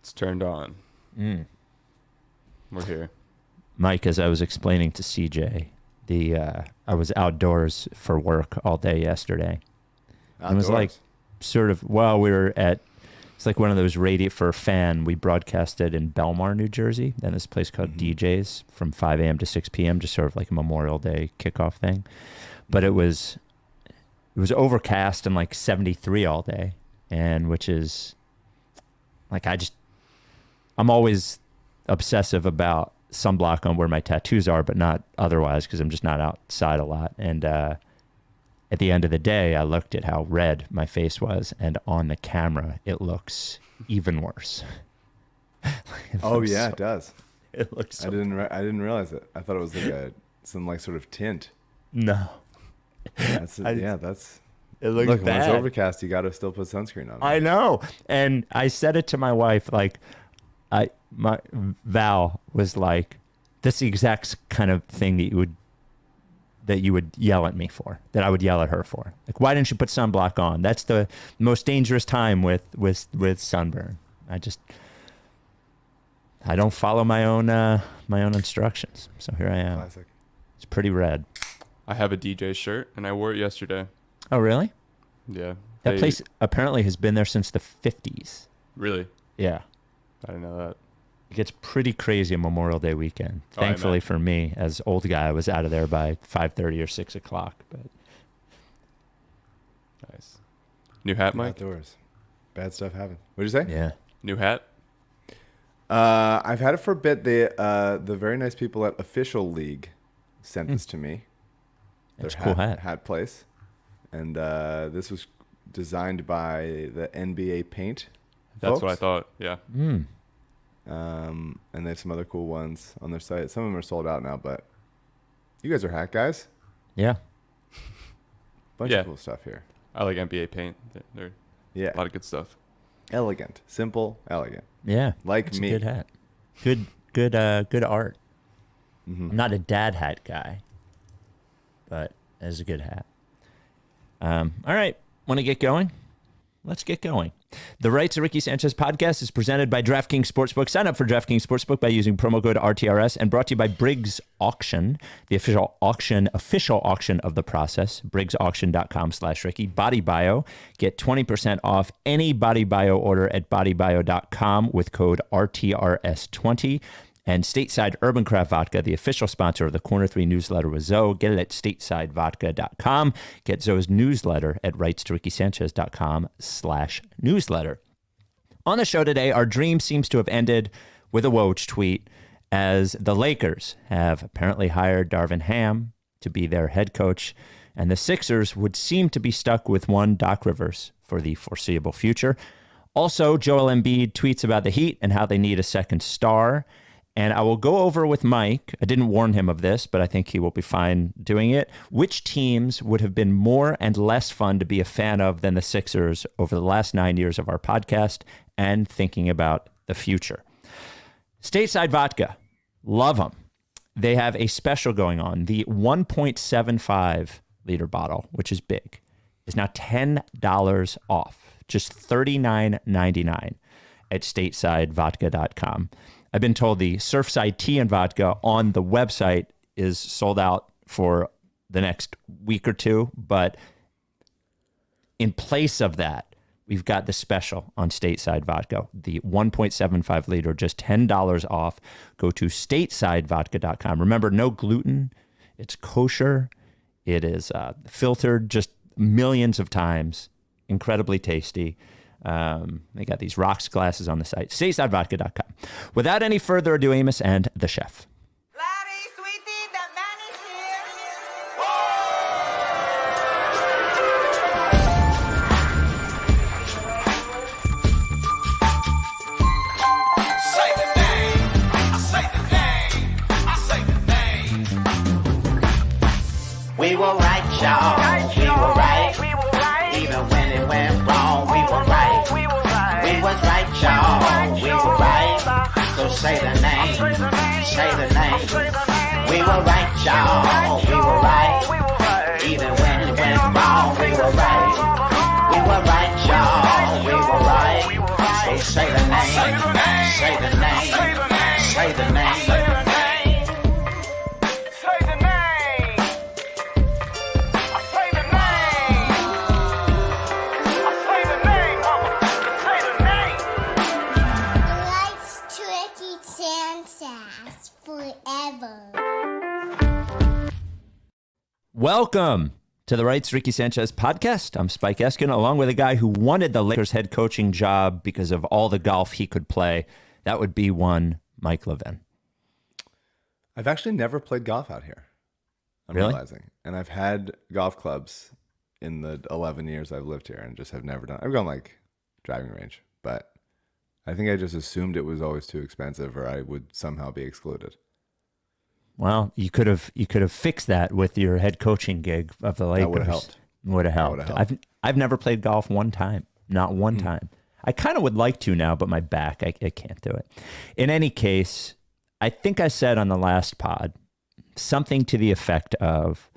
It's turned on. We're here. Mike, as I was explaining to CJ, I was outdoors for work all day yesterday. Outdoors? It was like sort of, well, we were at, it's like one of those for a fan. We broadcasted in Belmar, New Jersey, and this place called DJ's from 5 a.m. to 6 p.m., just sort of like a Memorial Day kickoff thing. But it was overcast and like 73 all day, and which is like, I'm always obsessive about sunblock on where my tattoos are, but not otherwise, because I'm just not outside a lot. And at the end of the day, I looked at how red my face was, and on the camera, it looks even worse. It does. It looks. So I didn't realize it. I thought it was like some like sort of tint. No. That's It looks Look, bad. when it's overcast, you got to still put sunscreen on. I know. And I said it to my wife, like, my Val was like, "This is the exact kind of thing that you would yell at me for, that I would yell at her for. Like, why didn't you put sunblock on? That's the most dangerous time with sunburn." I don't follow my own instructions. So here I am. Classic. It's pretty red. I have a DJ shirt, and I wore it yesterday. Oh, really? Yeah. That place apparently has been there since the 50s. Really? Yeah. I didn't know that. It gets pretty crazy on Memorial Day weekend. Thankfully for me, as old guy, I was out of there by 5:30 or 6 o'clock. But nice. New hat, Mike? Outdoors. Bad stuff happens. What'd you say? yeah. New hat? I've had it for a bit. The very nice people at Official League sent this to me. That's a cool hat. Hat place. And this was designed by the NBA Paint. That's folks. what I thought. Yeah. And they have some other cool ones on their site. Some of them are sold out now, but you guys are hat guys. Yeah. Bunch of cool stuff here. I like NBA Paint. They're a lot of good stuff. Elegant. Simple, elegant. Yeah. Like it's me. A good hat. Good art. I'm not a dad hat guy, but it's a good hat. All right. Want to get going? Let's get going. The Rights to Ricky Sanchez podcast is presented by DraftKings Sportsbook. Sign up for DraftKings Sportsbook by using promo code RTRS, and brought to you by Briggs Auction, the official auction of the process. BriggsAuction.com/Ricky. BodyBio. Get 20% off any BodyBio order at BodyBio.com with code RTRS20. And Stateside Urban Craft Vodka, the official sponsor of the Corner 3 newsletter with Zoe. Get it at statesidevodka.com. Get Zoe's newsletter at rightstoRickySanchez.com/newsletter. On the show today, our dream seems to have ended with a Woj tweet, as the Lakers have apparently hired Darvin Ham to be their head coach, and the Sixers would seem to be stuck with one Doc Rivers for the foreseeable future. Also, Joel Embiid tweets about the Heat and how they need a second star. And I will go over with Mike, I didn't warn him of this, but I think he will be fine doing it, which teams would have been more and less fun to be a fan of than the Sixers over the last 9 years of our podcast, and thinking about the future. Stateside Vodka, love them. They have a special going on. The 1.75 liter bottle, which is big, is now $10 off, just $39.99 at statesidevodka.com. I've been told the Surfside Tea and Vodka on the website is sold out for the next week or two, but in place of that, we've got the special on Stateside Vodka, the 1.75 liter, just $10 off. Go to statesidevodka.com. Remember, no gluten. It's kosher. It is filtered just millions of times. Incredibly tasty. They got these rocks glasses on the site. statesidevodka.com. Without any further ado, Amos and the chef. Larry, sweetie, the man is here. Say the name. I say the name. I say the name. We were right, y'all. We were right. Even when it went wrong, we were right. We was right, y'all. We were right. So say the name. Say the name. We were right, y'all. We were right. Even when it went wrong, we were right. We were right, y'all. We were right. So say the name. Say the name. Say the name. Say the name. Say the name. Say the name. I say the name. I say the name, mama. Say the name. The lights tricky Sanchez forever. Welcome to the Rights Ricky Sanchez podcast. I'm Spike Eskin, along with a guy who wanted the Lakers head coaching job because of all the golf he could play. That would be one Mike Levin. I've actually never played golf out here. I'm Really? realizing. And I've had golf clubs in the 11 years I've lived here and just have never done. I've gone like driving range, but I think I just assumed it was always too expensive or I would somehow be excluded. Well, you could have fixed that with your head coaching gig of the Lakers. That would have helped. Would have helped. I've never played golf one time. Not one time. I kind of would like to now, but my back, I can't do it. In any case, I think I said on the last pod something to the effect of,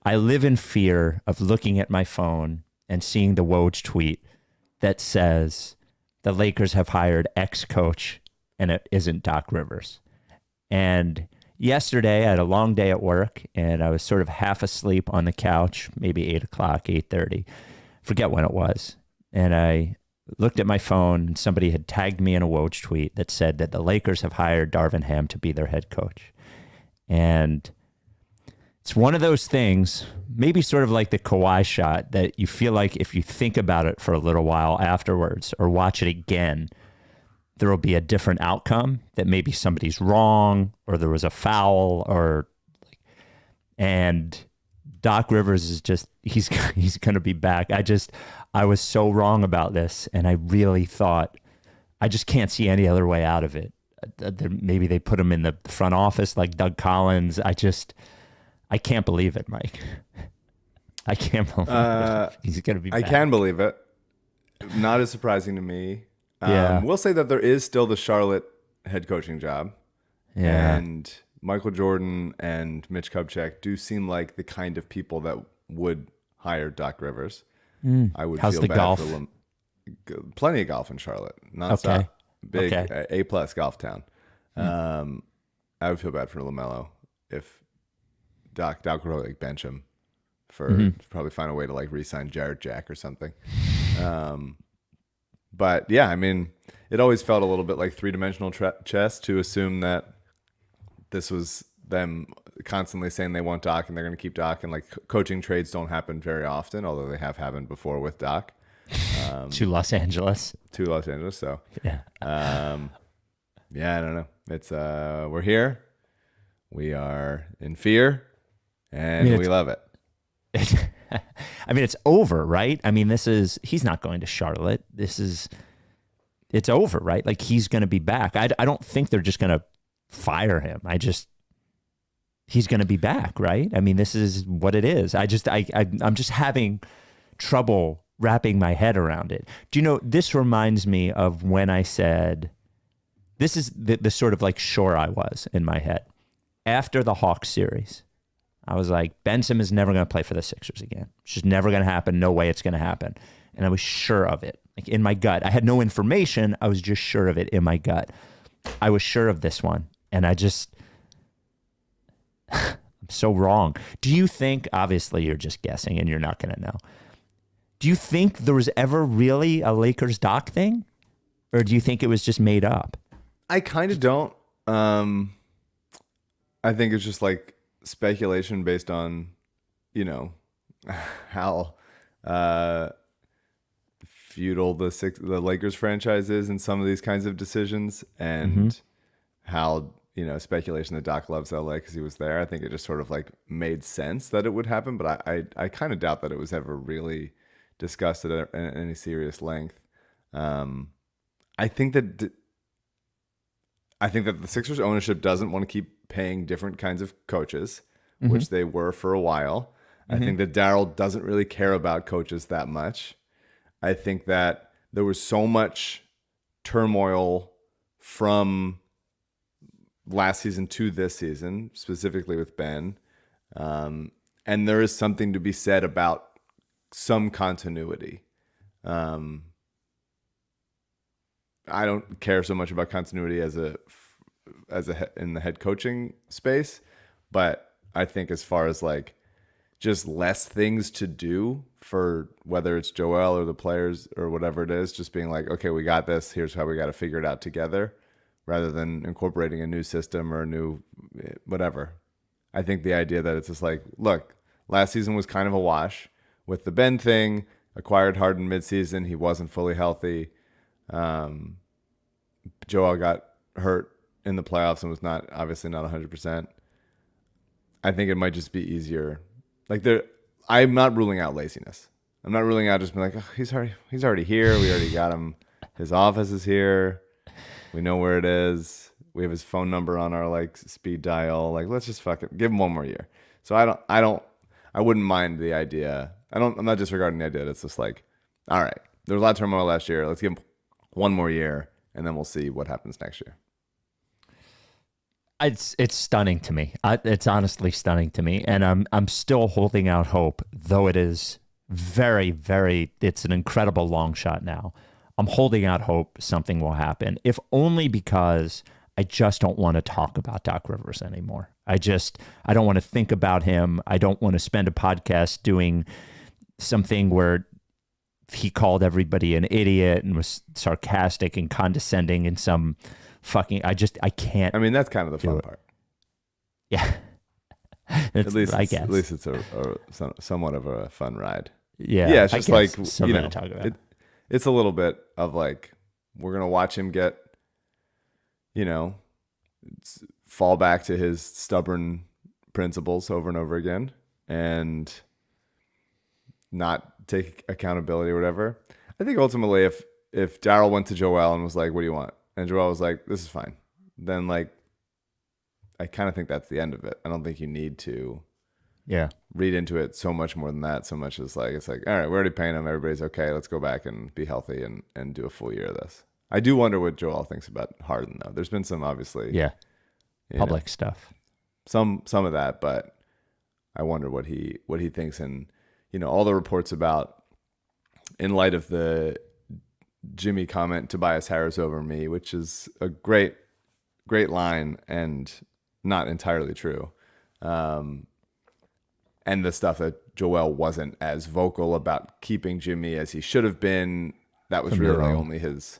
I live in fear of looking at my phone and seeing the Woj tweet that says the Lakers have hired X coach and it isn't Doc Rivers. And yesterday, I had a long day at work, and I was sort of half asleep on the couch, maybe 8 o'clock, 8:30. Forget when it was. And I looked at my phone, and somebody had tagged me in a Woj tweet that said that the Lakers have hired Darvin Ham to be their head coach. And it's one of those things, maybe sort of like the Kawhi shot, that you feel like if you think about it for a little while afterwards or watch it again, there will be a different outcome, that maybe somebody's wrong or there was a foul and Doc Rivers is just, he's going to be back. I was so wrong about this. And I really thought, I just can't see any other way out of it. Maybe they put him in the front office like Doug Collins. I can't believe it, Mike. I can't believe it. He's going to be back. I can believe it. Not as surprising to me. Yeah. We'll say that there is still the Charlotte head coaching job. Yeah. And Michael Jordan and Mitch Kupchak do seem like the kind of people that would hire Doc Rivers. I would How's feel the bad golf? for plenty of golf in Charlotte. Nonstop. Okay. Big Okay. A+ golf town. I would feel bad for LaMelo if Doc would probably like bench him for probably find a way to like re-sign Jarrett Jack or something. But yeah, I mean, it always felt a little bit like three-dimensional chess to assume that this was them constantly saying they want Doc and they're going to keep Doc, and like coaching trades don't happen very often, although they have happened before with Doc. To Los Angeles. So Yeah. yeah, I don't know. It's we're here, we are in fear, and we love it. I mean, it's over, right? I mean, he's not going to Charlotte. It's over, right? Like, he's going to be back. I don't think they're just going to fire him. He's going to be back, right? I mean, this is what it is. I'm just having trouble wrapping my head around it. Do you know, this reminds me of when I said, this is the sort of like sure I was in my head. After the Hawks series, I was like, Ben Simmons is never going to play for the Sixers again. It's just never going to happen. No way it's going to happen. And I was sure of it, like in my gut. I had no information. I was just sure of it in my gut. I was sure of this one. And I'm so wrong. Do you think, obviously you're just guessing and you're not going to know. Do you think there was ever really a Lakers Doc thing? Or do you think it was just made up? I kind of don't. I think it's just like speculation based on, how feudal the Lakers franchise is in some of these kinds of decisions, and how speculation that Doc loves LA because he was there. I think it just sort of like made sense that it would happen, but I kind of doubt that it was ever really discussed at any serious length. I think that the Sixers ownership doesn't want to keep paying different kinds of coaches, which they were for a while. I think that Daryl doesn't really care about coaches that much. I think that there was so much turmoil from last season to this season, specifically with Ben. And there is something to be said about some continuity. I don't care so much about continuity in the head coaching space, but I think as far as like just less things to do for whether it's Joel or the players or whatever it is, just being like, okay, we got this. Here's how we got to figure it out together, rather than incorporating a new system or a new whatever. I think the idea that it's just like, look, last season was kind of a wash with the Ben thing. Acquired Harden midseason. He wasn't fully healthy. Joel got hurt in the playoffs and was obviously not 100%. I think it might just be easier. Like I'm not ruling out laziness. I'm not ruling out just being like, oh, he's already here. We already got him. His office is here. We know where it is. We have his phone number on our like speed dial. Like, let's just fucking give him one more year. So I wouldn't mind the idea. I'm not disregarding the idea. It's just like, all right, there was a lot of turmoil last year. Let's give him one more year, and then we'll see what happens next year. It's stunning to me. It's honestly stunning to me, and I'm still holding out hope, though it is very, very. It's an incredible long shot now. I'm holding out hope something will happen, if only because I just don't want to talk about Doc Rivers anymore. I don't want to think about him. I don't want to spend a podcast doing something where he called everybody an idiot and was sarcastic and condescending and some fucking, I can't. I mean, that's kind of the fun part. Yeah. At least it's somewhat of a fun ride. Yeah. It's just like, you know, to talk about. It's a little bit of like, we're going to watch him get, you know, fall back to his stubborn principles over and over again and not take accountability or whatever. I think ultimately if Daryl went to Joel and was like, what do you want? And Joel was like, this is fine. Then like, I kind of think that's the end of it. I don't think you need to read into it so much more than that. So much as like, it's like, all right, we're already paying him. Everybody's okay. Let's go back and be healthy and do a full year of this. I do wonder what Joel thinks about Harden though. There's been some obviously public stuff. Some of that, but I wonder what he thinks. And you know, all the reports about, in light of the Jimmy comment, Tobias Harris over me, which is a great line and not entirely true. And the stuff that Joel wasn't as vocal about keeping Jimmy as he should have been. That was really only his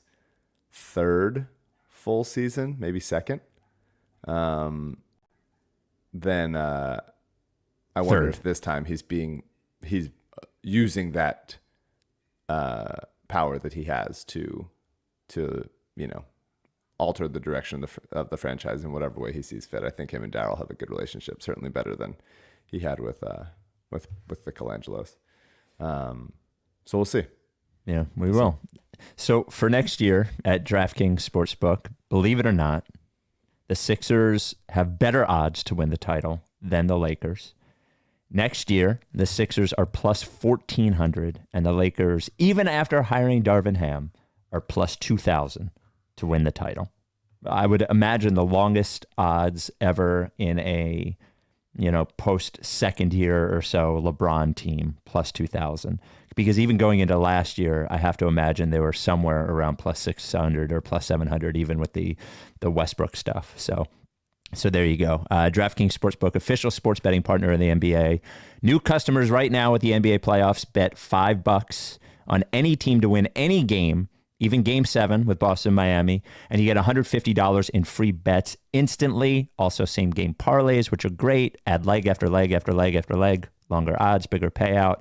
third full season, maybe second. Then I wonder if this time he's using that power that he has to you know, alter the direction of the franchise in whatever way he sees fit. I think him and Daryl have a good relationship, certainly better than he had with the Colangelos. So we'll see. Yeah, we will. So for next year at DraftKings Sportsbook, believe it or not, the Sixers have better odds to win the title than the Lakers. Next year, the Sixers are plus 1,400, and the Lakers, even after hiring Darvin Ham, are plus 2,000 to win the title. I would imagine the longest odds ever in a, you know, post-second year or so LeBron team, plus 2,000. Because even going into last year, I have to imagine they were somewhere around plus 600 or plus 700, even with the Westbrook stuff. So there you go. DraftKings Sportsbook, official sports betting partner of the NBA. New customers right now with the NBA playoffs bet $5 on any team to win any game, even Game 7 with Boston, Miami, and you get $150 in free bets instantly. Also, same game parlays, which are great. Add leg after leg after leg after leg. Longer odds, bigger payout.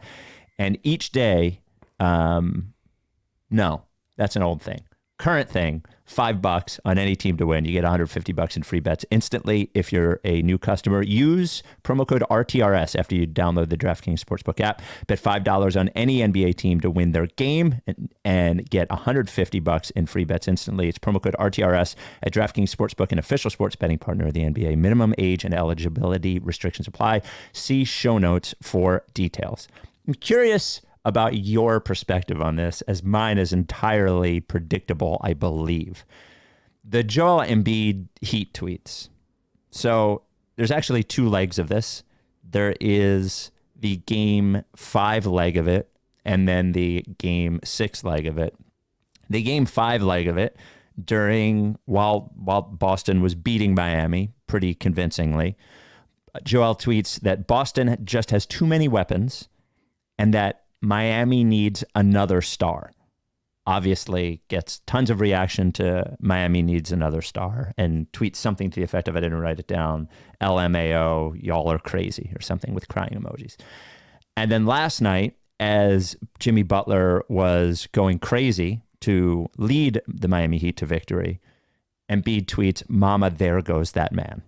And each day, no, that's an old thing. Current thing, $5 on any team to win. You get $150 in free bets instantly if you're a new customer. Use promo code RTRS after you download the DraftKings Sportsbook app. Bet $5 on any NBA team to win their game and get $150 in free bets instantly. It's promo code RTRS at DraftKings Sportsbook, an official sports betting partner of the NBA. Minimum age and eligibility restrictions apply. See show notes for details. I'm curious about your perspective on this, as mine is entirely predictable, I believe. The Joel Embiid Heat tweets. So there's actually two legs of this. There is the Game 5 leg of it, and then the Game 6 leg of it. The Game 5 leg of it while Boston was beating Miami pretty convincingly. Joel tweets that Boston just has too many weapons and that Miami needs another star. Obviously gets tons of reaction to Miami needs another star, and tweets something to the effect of, I didn't write it down, LMAO, y'all are crazy, or something with crying emojis. And then last night, as Jimmy Butler was going crazy to lead the Miami Heat to victory, Embiid tweets, "Mama, there goes that man."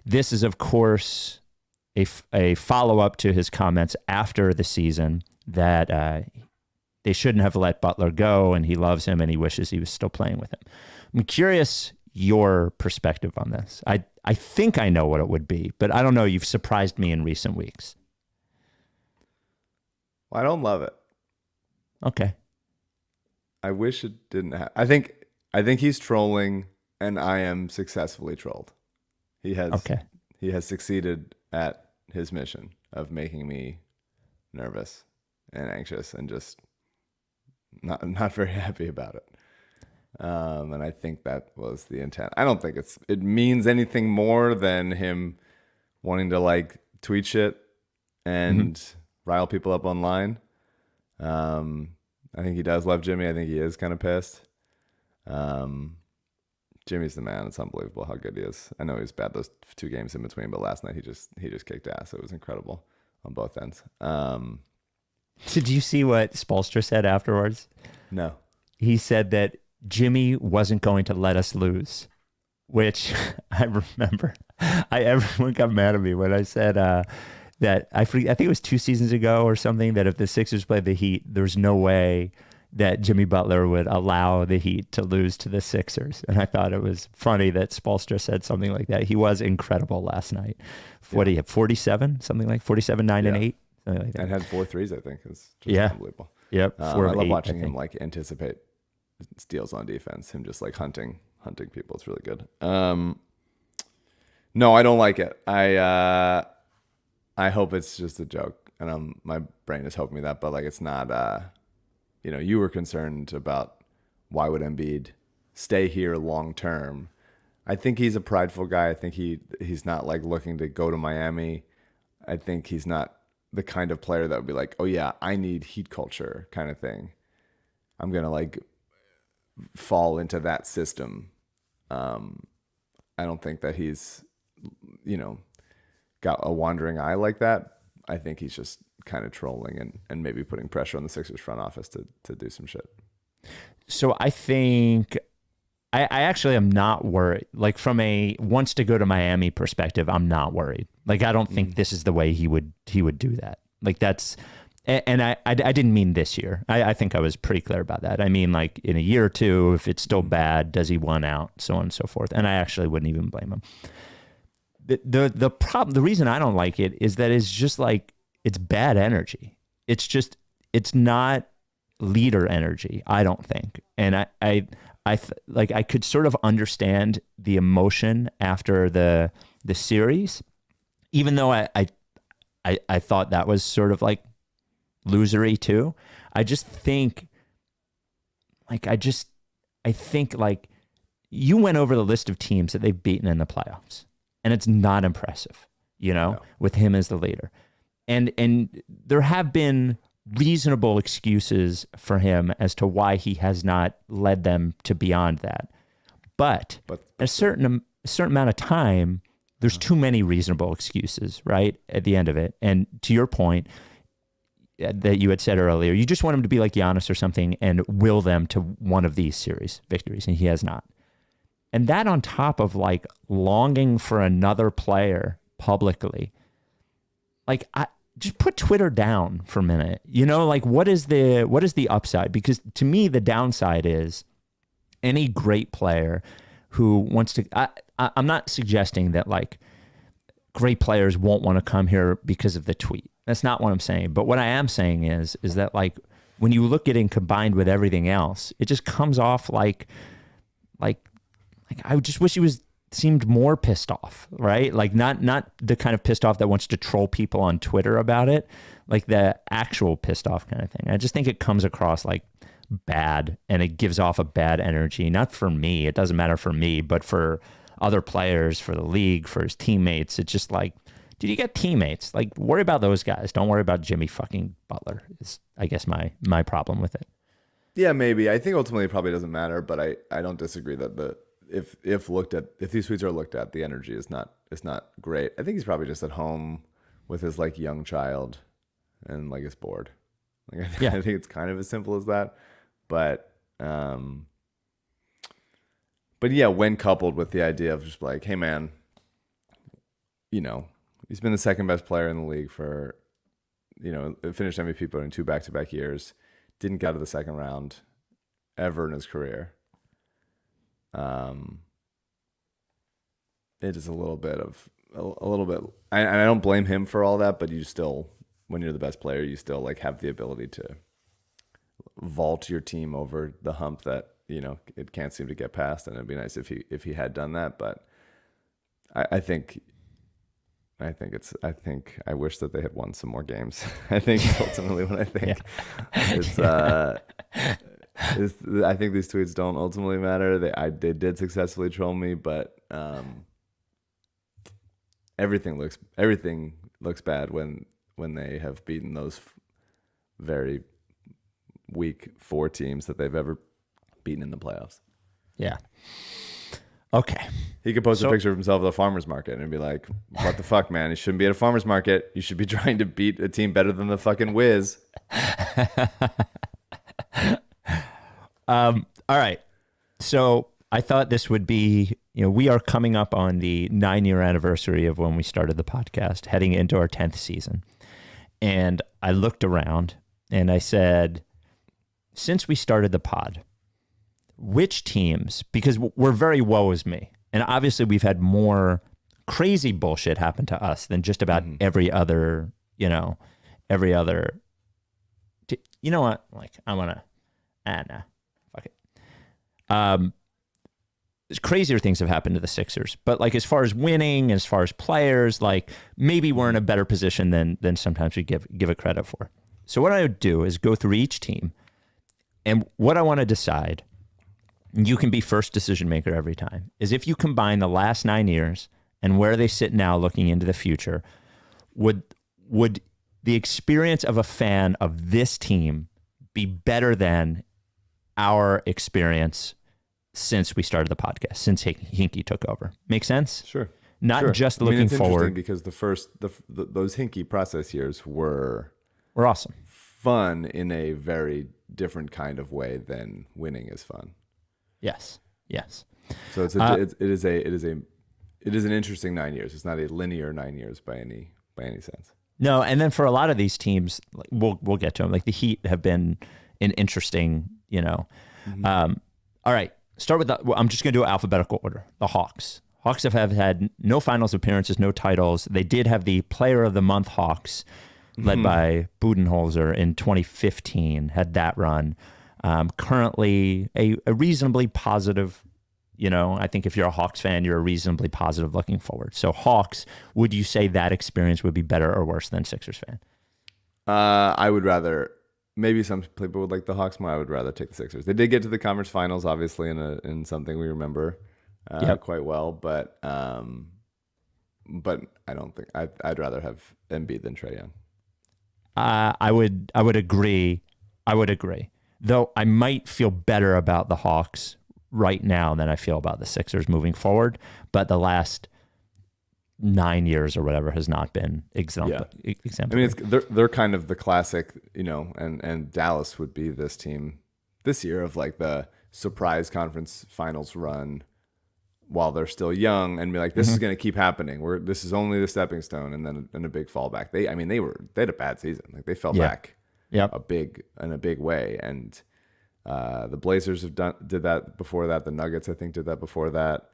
This is, of course, a follow-up to his comments after the season that they shouldn't have let Butler go, and he loves him, and he wishes he was still playing with him. I'm curious your perspective on this. I think I know what it would be, but I don't know. You've surprised me in recent weeks. Well, I don't love it. Okay. I wish it didn't happen. I think he's trolling, and I am successfully trolled. He has succeeded at his mission of making me nervous and anxious and just not very happy about it. And I think that was the intent. I don't think it means anything more than him wanting to like tweet shit and rile people up online. I think he does love Jimmy. I think he is kind of pissed. Jimmy's the man. It's unbelievable how good he is. I know he was bad those 2 games in between, but last night he just kicked ass. It was incredible on both ends. Did you see what Spoelstra said afterwards? No. He said that Jimmy wasn't going to let us lose, which I remember. Everyone got mad at me when I said that I think it was 2 seasons ago or something, that if the Sixers played the Heat, there's no way that Jimmy Butler would allow the Heat to lose to the Sixers. And I thought it was funny that Spoelstra said something like that. He was incredible last night. What do you have, 47? Something like 47, 9, and 8? Something like that. And had 4 threes, I think. It's just unbelievable. Yep. I love watching him like anticipate steals on defense. Him just like hunting people. It's really good. No, I don't like it. I hope it's just a joke, and my brain is hoping me that, but like it's not. You were concerned about why would Embiid stay here long term. I think he's a prideful guy. I think he's not like looking to go to Miami. I think he's not the kind of player that would be like, oh yeah, I need Heat culture kind of thing. I'm gonna like fall into that system. I don't think that he's, got a wandering eye like that. I think he's just kind of trolling and maybe putting pressure on the Sixers front office to do some shit. So I think I actually am not worried. Like from a wants to go to Miami perspective, I'm not worried. Like I don't think this is the way he would do that. Like that's, and I didn't mean this year. I think I was pretty clear about that. I mean like in a year or two, if it's still bad, does he want out, so on and so forth. And I actually wouldn't even blame him. The problem, the reason I don't like it is that it's just like, it's bad energy. It's not leader energy, I don't think. And I could sort of understand the emotion after the series, even though I thought that was sort of like losery too. I just think I think you went over the list of teams that they've beaten in the playoffs, and it's not impressive, with him as the leader. And there have been reasonable excuses for him as to why he has not led them to beyond that. But a certain amount of time, there's too many reasonable excuses, right, at the end of it. And to your point that you had said earlier, you just want him to be like Giannis or something and will them to one of these series victories, and he has not. And that on top of like longing for another player publicly, like just put Twitter down for a minute. Like what is the upside? Because to me, the downside is any great player who wants to, I'm not suggesting that like great players won't want to come here because of the tweet. That's not what I'm saying. But what I am saying is that like when you look at it combined with everything else, it just comes off like I just wish he seemed more pissed off, right? Like not the kind of pissed off that wants to troll people on Twitter about it, like the actual pissed off kind of thing. I just think it comes across like bad, and it gives off a bad energy. Not for me, it doesn't matter for me, but for other players, for the league, for his teammates. It's just like, dude, you got teammates. Like, worry about those guys. Don't worry about Jimmy fucking Butler. Is I guess my problem with it. Yeah, maybe. I think ultimately it probably doesn't matter, but I don't disagree that if these tweets are looked at, the energy is not great. I think he's probably just at home with his like young child and like is bored. Like I think it's kind of as simple as that. But yeah, when coupled with the idea of just like, hey man, you know, he's been the second best player in the league for, you know, finished MVP voting 2 back-to-back years. Didn't get out of the second round ever in his career. It is a little bit. I don't blame him for all that, but you still, when you're the best player, you still like have the ability to vault your team over the hump that, you know, it can't seem to get past. And it'd be nice if he had done that, but I think I wish that they had won some more games. I think ultimately what I think. I think these tweets don't ultimately matter. They did successfully troll me, but everything looks bad when they have beaten those very weak 4 teams that they've ever beaten in the playoffs. Yeah. Okay. He could post a picture of himself at a farmer's market and be like, what the fuck, man? You shouldn't be at a farmer's market. You should be trying to beat a team better than the fucking Wiz. All right. So I thought this would be, you know, we are coming up on the 9-year anniversary of when we started the podcast, heading into our 10th season. And I looked around and I said, since we started the pod, which teams, because we're very woe is me. And obviously we've had more crazy bullshit happen to us than just about every other, you know what? Like, I want to, nah, fuck it. Crazier things have happened to the Sixers, but like, as far as winning, as far as players, like maybe we're in a better position than sometimes we give it credit for. So what I would do is go through each team, and what I want to decide, you can be first decision maker every time, is if you combine the last 9 years and where they sit now looking into the future, would the experience of a fan of this team be better than our experience since we started the podcast, since Hinkie took over? Make sense? Sure. Not just looking it's forward. Because those Hinkie process years were awesome, fun in a very different kind of way than winning is fun. Yes. So it is an interesting 9 years. It's not a linear 9 years by any sense. No, and then for a lot of these teams, we'll get to them. Like the Heat have been an interesting, you know. All right, start with I'm just going to do alphabetical order. The Hawks. Hawks have had no finals appearances, no titles. They did have the Player of the Month Hawks, led by Budenholzer in 2015. Had that run. Currently a reasonably positive, you know, I think if you're a Hawks fan, you're a reasonably positive looking forward. So Hawks, would you say that experience would be better or worse than Sixers fan? I would rather, maybe some people would like the Hawks more. I would rather take the Sixers. They did get to the conference finals, obviously, in something we remember quite well, but I don't think I'd rather have Embiid than Trae Young. I would agree. Though I might feel better about the Hawks right now than I feel about the Sixers moving forward. But the last 9 years or whatever has not been exemplary. I mean, they're kind of the classic, you know, and Dallas would be this team this year of like the surprise conference finals run while they're still young and be like, this is going to keep happening. This is only the stepping stone, and then a big fallback. They had a bad season. Like they fell back. In a big way, and the Blazers did that before that. The Nuggets, I think, did that before that.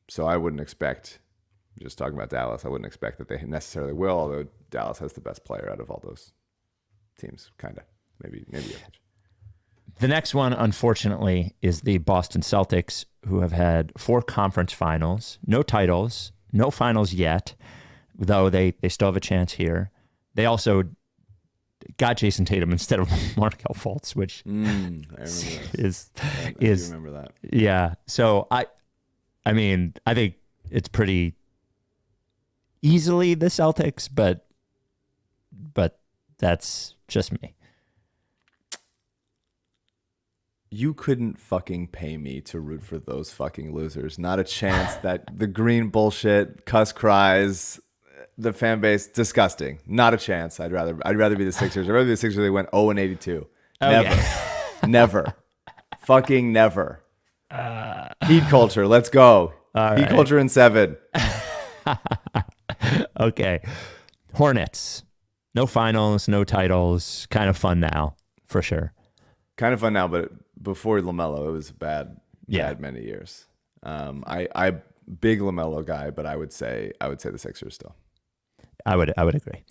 So I wouldn't expect, just talking about Dallas, I wouldn't expect that they necessarily will. Although Dallas has the best player out of all those teams, kind of, maybe. The next one, unfortunately, is the Boston Celtics, who have had 4 conference finals, no titles, no finals yet, though they still have a chance here. They also got Jason Tatum instead of Markelle Fultz, which I remember that. I is do remember that. yeah. So I mean, I think it's pretty easily the Celtics, but that's just me. You couldn't fucking pay me to root for those fucking losers. Not a chance. That the green bullshit, cuss cries, the fan base, disgusting. Not a chance. I'd rather be the Sixers. I'd rather be the Sixers. They went 0-82. Never. Yeah. Never. Fucking never. Heat culture. Let's go. Heat culture in 7. Okay. Hornets. No finals, no titles. Kind of fun now, for sure. Kind of fun now, but before LaMelo, it was bad many years. I big LaMelo guy, but I would say the Sixers still. I would agree.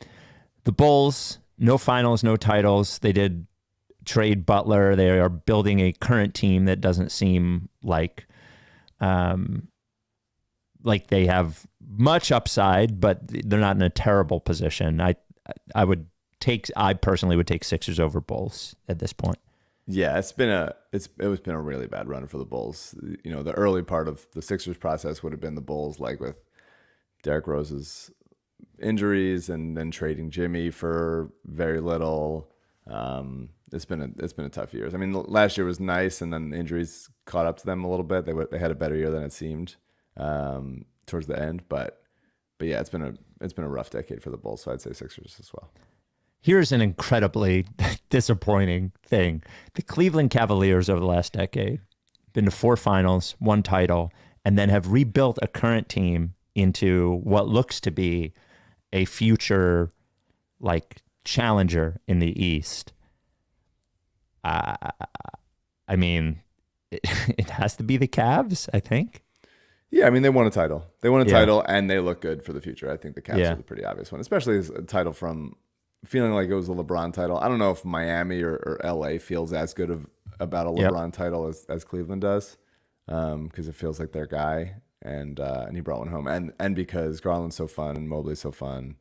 The Bulls, no finals, no titles. They did trade Butler. They are building a current team that doesn't seem like they have much upside, but they're not in a terrible position. I personally would take Sixers over Bulls at this point. Yeah, it's been a really bad run for the Bulls. You know, the early part of the Sixers process would have been the Bulls, like with Derrick Rose's injuries and then trading Jimmy for very little. It's been a tough year. I mean, last year was nice, and then injuries caught up to them a little bit. They had a better year than it seemed towards the end, but yeah, it's been a rough decade for the Bulls. So I'd say Sixers as well. Here's an incredibly disappointing thing. The Cleveland Cavaliers over the last decade been to 4 finals, 1 title, and then have rebuilt a current team into what looks to be a future challenger in the East. I mean, it has to be the Cavs, I think. Yeah, I mean, they won a title. They won a title, and they look good for the future. I think the Cavs are the pretty obvious one, especially as a title from feeling like it was a LeBron title. I don't know if Miami or LA feels as good about a LeBron title as Cleveland does, because it feels like their guy, and he brought one home, and because Garland's so fun and Mobley's so fun,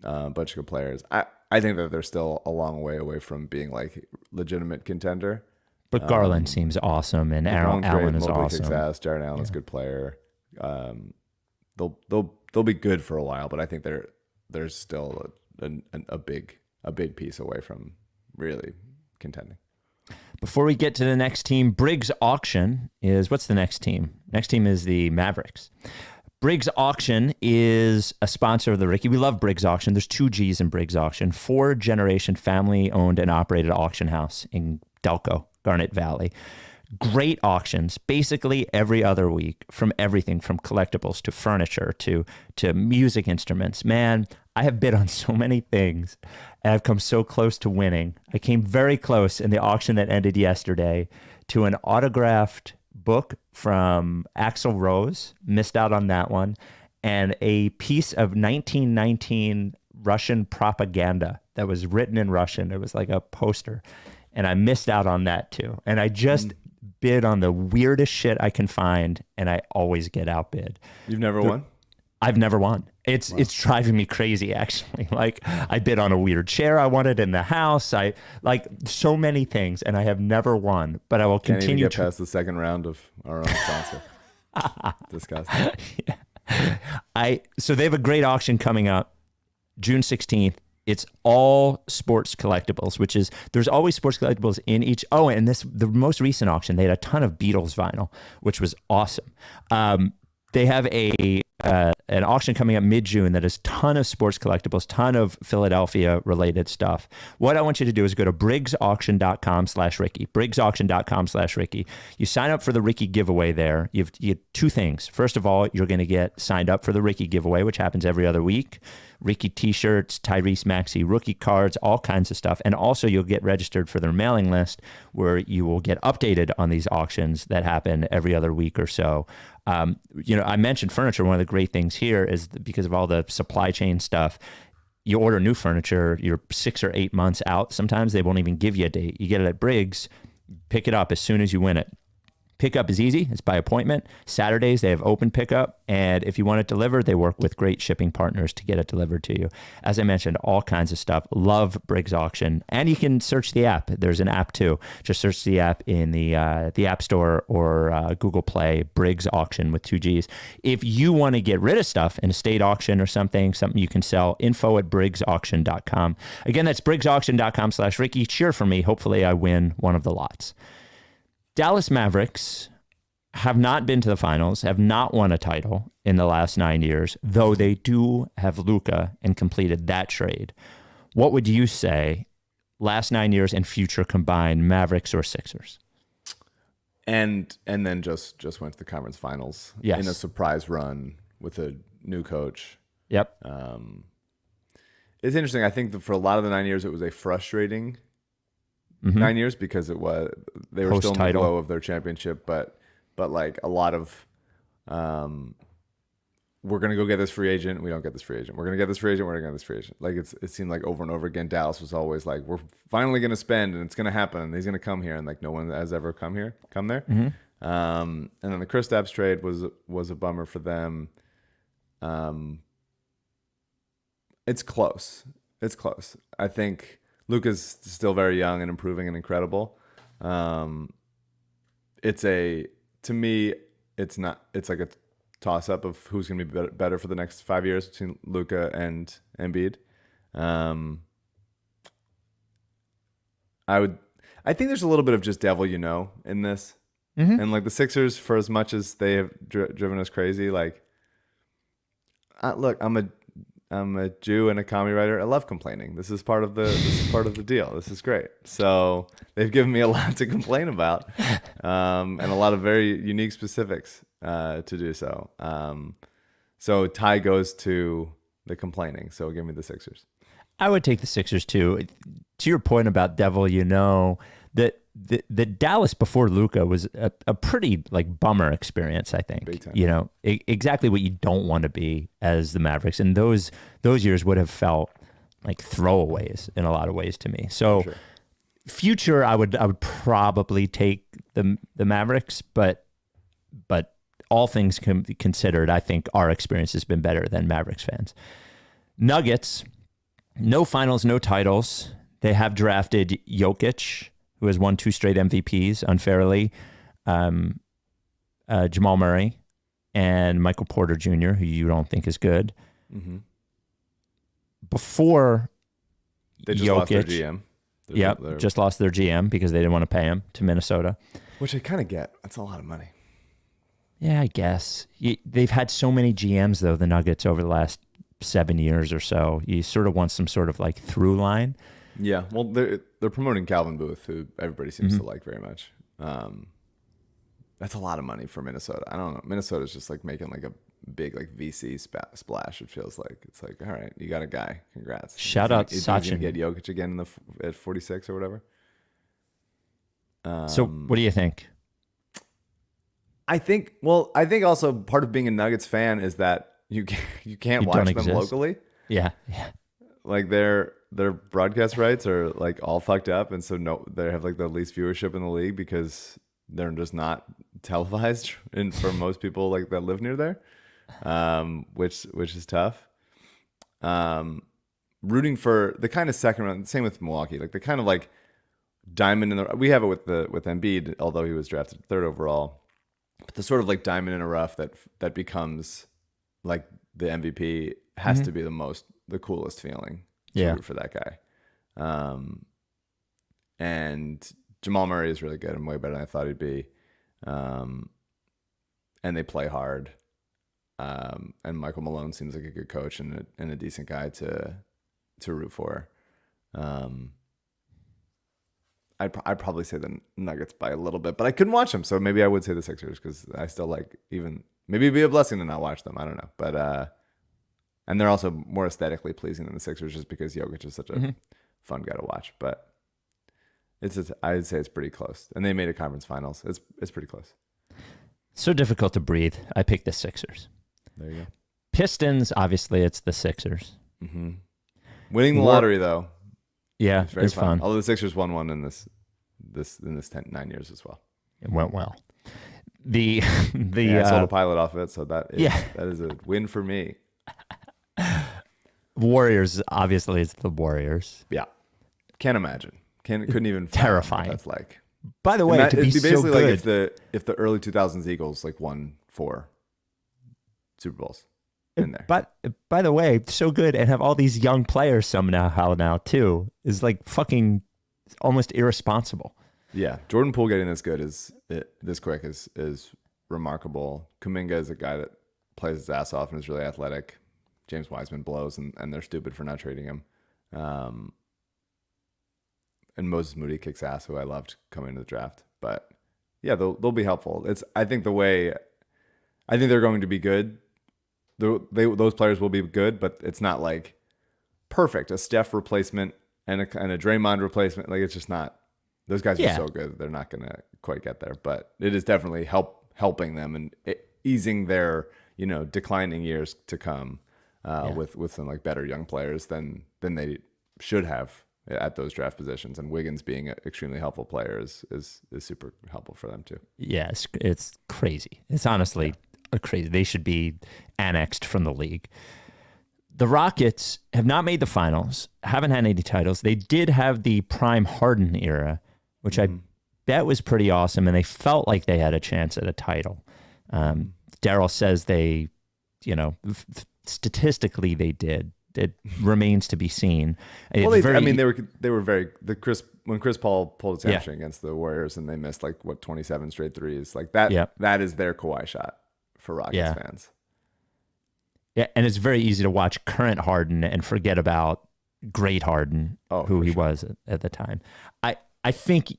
a bunch of good players. I think that they're still a long way away from being like legitimate contender. But Garland seems awesome, and Aaron Allen is Mobley awesome. Kicks ass. Jared Allen's a good player. They'll be good for a while, but I think there's still a big piece away from really contending. Before we get to the next team, Briggs Auction what's the next team? Next team is the Mavericks. Briggs Auction is a sponsor of the Ricky. We love Briggs Auction. There's 2 G's in Briggs Auction. 4-generation family-owned and operated auction house in Delco, Garnet Valley. Great auctions, basically every other week, from everything from collectibles to furniture to music instruments. Man, I have bid on so many things, and I've come so close to winning. I came very close in the auction that ended yesterday to an autographed book from Axl Rose, missed out on that one, and a piece of 1919 Russian propaganda that was written in Russian. It was like a poster, and I missed out on that too. And I just bid on the weirdest shit I can find, and I always get outbid. You've never won? I've never won. It's driving me crazy, actually. Like, I bid on a weird chair I wanted in the house. I like so many things, and I have never won. But I will Can't continue even get past the second round of our own sponsor. Disgusting. So they have a great auction coming up, June 16th. It's all sports collectibles, which is, there's always sports collectibles in each. Oh, and the most recent auction, they had a ton of Beatles vinyl, which was awesome. They have an auction coming up mid-June that is ton of sports collectibles, ton of Philadelphia-related stuff. What I want you to do is go to briggsauction.com/Ricky, briggsauction.com/Ricky. You sign up for the Ricky giveaway there. You have 2 things. First of all, you're going to get signed up for the Ricky giveaway, which happens every other week. Ricky t-shirts, Tyrese Maxey rookie cards, all kinds of stuff. And also you'll get registered for their mailing list, where you will get updated on these auctions that happen every other week or so. I mentioned furniture. One of the great things here is because of all the supply chain stuff, you order new furniture, you're 6 or 8 months out. Sometimes they won't even give you a date. You get it at Briggs, pick it up as soon as you win it. Pickup is easy. It's by appointment. Saturdays, they have open pickup. And if you want it delivered, they work with great shipping partners to get it delivered to you. As I mentioned, all kinds of stuff. Love Briggs Auction. And you can search the app. There's an app too. Just search the app in the App Store or Google Play, Briggs Auction with 2 Gs. If you want to get rid of stuff in a state auction or something you can sell, info@briggsauction.com. Again, that's briggsauction.com/Ricky. Cheer for me. Hopefully I win one of the lots. Dallas Mavericks have not been to the finals, have not won a title in the last 9 years, though they do have Luka and completed that trade. What would you say, last 9 years and future combined, Mavericks or Sixers? And then just went to the conference finals in a surprise run with a new coach. Yep. It's interesting. I think that for a lot of the 9 years, it was a frustrating 9 years because they were still in the glow of their championship, but like a lot of we're gonna go get this free agent, we don't get this free agent. We're gonna get this free agent, we're gonna get this free agent. Like it seemed like over and over again, Dallas was always like, we're finally gonna spend and it's gonna happen and he's gonna come here, and like no one has ever come there. And then the Kristaps trade was a bummer for them. It's close. I think Luka's still very young and improving and incredible. To me, it's like a toss up of who's going to be better for the next 5 years between Luka and Embiid. I think there's a little bit of just devil, in this. And like the Sixers, for as much as they have driven us crazy, like, look, I'm a Jew and a comedy writer. I love complaining. This is part of the deal. This is great. So they've given me a lot to complain about, and a lot of very unique specifics to do so. So tie goes to the complaining. So give me the Sixers. I would take the Sixers too. To your point about devil, that the Dallas before Luka was a pretty like bummer experience, I think. Big time. Exactly what you don't want to be as the Mavericks, and those years would have felt like throwaways in a lot of ways to me. So Sure. Future, I would probably take the Mavericks, but all things considered, I think our experience has been better than Mavericks fans. Nuggets, no finals, no titles. They have drafted Jokic, who has won 2 straight MVPs unfairly, Jamal Murray, and Michael Porter Jr., who you don't think is good. Mm-hmm. Before They just Jokic, lost their GM. Just lost their GM because they didn't want to pay him to Minnesota. Which I kind of get. That's a lot of money. Yeah, I guess. They've had so many GMs, though, the Nuggets, over the last 7 years or so. You sort of want some sort of like through line. Yeah, well, they're promoting Calvin Booth, who everybody seems to like very much. That's a lot of money for Minnesota. I don't know. Minnesota's just like making like a big like VC splash. It feels like it's like, all right, you got a guy. Congrats. Shout out Sachin. Sachin. Get Jokic again at 46 or whatever. So what do you think? I think also part of being a Nuggets fan is that you can't watch them locally. Yeah. Like their broadcast rights are like all fucked up, and so they have like the least viewership in the league because they're just not televised, and for most people like that live near there, which is tough. Rooting for the kind of second round, same with Milwaukee, like the kind of like diamond in the. We have it with Embiid, although he was drafted 3rd overall. But the sort of like diamond in a rough that becomes like the MVP has to be the coolest feeling to root for that guy. And Jamal Murray is really good and way better than I thought he'd be. And they play hard. And Michael Malone seems like a good coach and a decent guy to root for. I'd probably say the Nuggets by a little bit, but I couldn't watch them, so maybe I would say the Sixers because I still like maybe it'd be a blessing to not watch them. I don't know, but and they're also more aesthetically pleasing than the Sixers just because Jokic is such a fun guy to watch. But I'd say it's pretty close, and they made a conference finals. It's pretty close. So difficult to breathe. I picked the Sixers. There you go. Pistons, obviously, it's the Sixers. Mm-hmm. Winning the lottery though. Yeah, it's fun. Although the Sixers won one in this 9 years as well. It went well. the I sold a pilot off of it, so that is a win for me. Warriors obviously is the Warriors. Yeah, can't imagine. Couldn't even Terrifying. What that's like. By the way, to be it'd so basically good, like if the early 2000s Eagles like won 4 Super Bowls in there. But by the way, so good and have all these young players somehow now too is like fucking almost irresponsible. Yeah, Jordan Poole getting this good this quick is remarkable. Kuminga is a guy that plays his ass off and is really athletic. James Wiseman blows, and they're stupid for not trading him. And Moses Moody kicks ass, who I loved coming into the draft. But yeah, they'll be helpful. I think they're going to be good. Those players will be good, but it's not like perfect. A Steph replacement and a Draymond replacement, like it's just not. Those guys are so good, they're not going to quite get there. But it is definitely helping them and easing their declining years to come with some like better young players than they should have at those draft positions. And Wiggins being an extremely helpful player is super helpful for them too. Yeah, it's crazy. It's honestly crazy. They should be annexed from the league. The Rockets have not made the finals, haven't had any titles. They did have the prime Harden era, which I bet was pretty awesome, and they felt like they had a chance at a title. Daryl says they, statistically they did. It remains to be seen. Well, they were very when Chris Paul pulled his hamstring against the Warriors and they missed 27 straight threes, like that. Yeah. That is their Kawhi shot for Rockets fans. Yeah, and it's very easy to watch current Harden and forget about great Harden, who he was at the time. I think,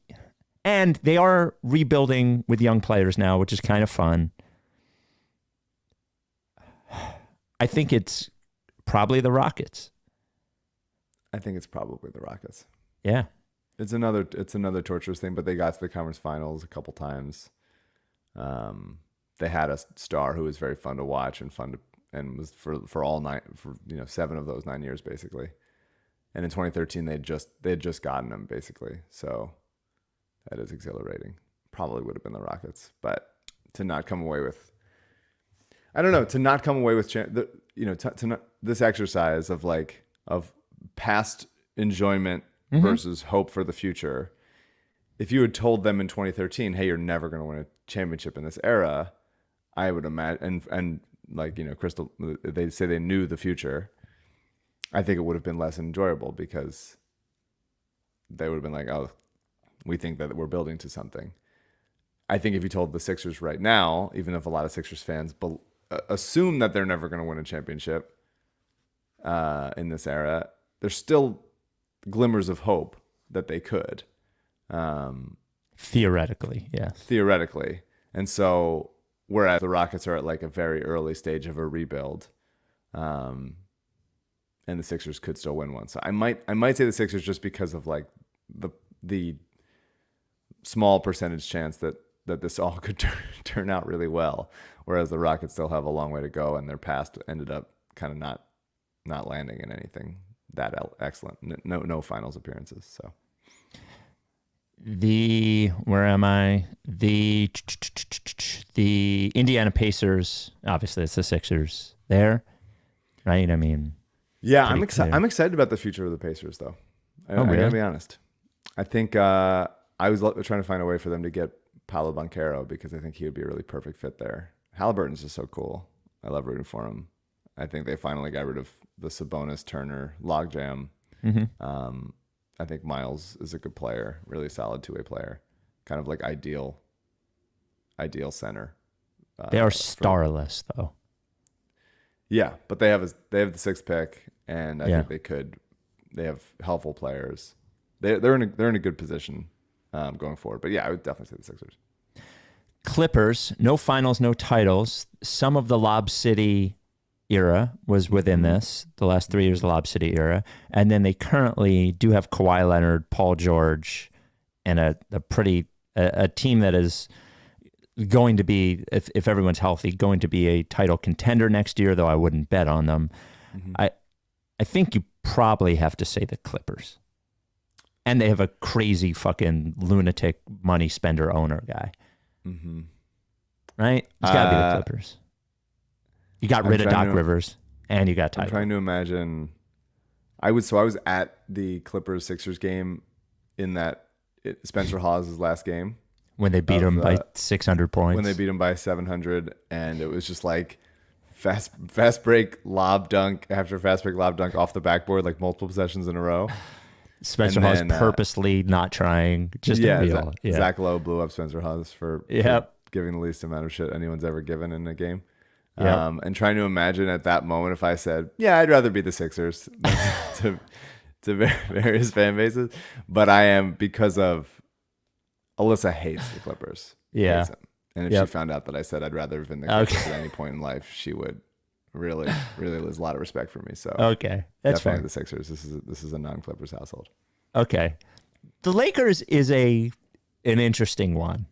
and they are rebuilding with young players now, which is kind of fun. I think it's probably the Rockets. I think it's probably the Rockets. Yeah. It's another torturous thing, but they got to the conference finals a couple times. They had a star who was very fun to watch and was for all 9 for 7 of those 9 years basically. And in 2013 they had just gotten him basically. So that is exhilarating. Probably would have been the Rockets, but to not come away with this exercise of past enjoyment versus hope for the future. If you had told them in 2013, hey, you're never going to win a championship in this era, I would imagine, and Crystal, they say they knew the future. I think it would have been less enjoyable because they would have been like, oh, we think that we're building to something. I think if you told the Sixers right now, even if a lot of Sixers fans assume that they're never going to win a championship in this era, there's still glimmers of hope that they could. Theoretically, yes. Theoretically. And so, whereas the Rockets are at a very early stage of a rebuild, and the Sixers could still win one. So I might say the Sixers just because of the small percentage chance that this all could turn out really well, whereas the Rockets still have a long way to go, and their past ended up kind of not landing in anything that excellent. No finals appearances. So where am I? The Indiana Pacers. Obviously, it's the Sixers there, right? I mean, yeah, I'm excited. I'm excited about the future of the Pacers, though. I gotta be honest. I think I was trying to find a way for them to get Paolo Banchero because I think he would be a really perfect fit there. Halliburton's just so cool. I love rooting for him. I think they finally got rid of the Sabonis Turner logjam. I think Miles is a good player, really solid two-way player, kind of ideal center. They are starless though. Yeah, but they have the 6th pick, and I think they have helpful players. They're in a good position going forward. But yeah, I would definitely say the Sixers. Clippers, no finals, no titles. Some of the Lob City era was within this, the last 3 years of the Lob City era. And then they currently do have Kawhi Leonard, Paul George, and a team that is going to be, if everyone's healthy, going to be a title contender next year, though I wouldn't bet on them. I think you probably have to say the Clippers. And they have a crazy fucking lunatic money spender owner guy. right? It's got to be the Clippers. You got rid of Doc Rivers, and you got Ty. I'm trying to imagine. I was at the Clippers Sixers game in that Spencer Hawes' last game when they beat him by 600 points. When they beat him by 700, and it was just like fast break lob dunk after fast break lob dunk off the backboard, like multiple possessions in a row. Spencer Hawes purposely not trying, just to feel. Zach Lowe blew up Spencer Hawes for giving the least amount of shit anyone's ever given in a game. And trying to imagine at that moment if I said, yeah, I'd rather be the Sixers to various fan bases. But I am, because of Alyssa hates the Clippers. Yeah. Hates them. And if she found out that I said I'd rather have been the Clippers at any point in life, she would really, really lose a lot of respect for me. So that's definitely fair. the Sixers. This is a non-Clippers household. Okay. The Lakers is an interesting one.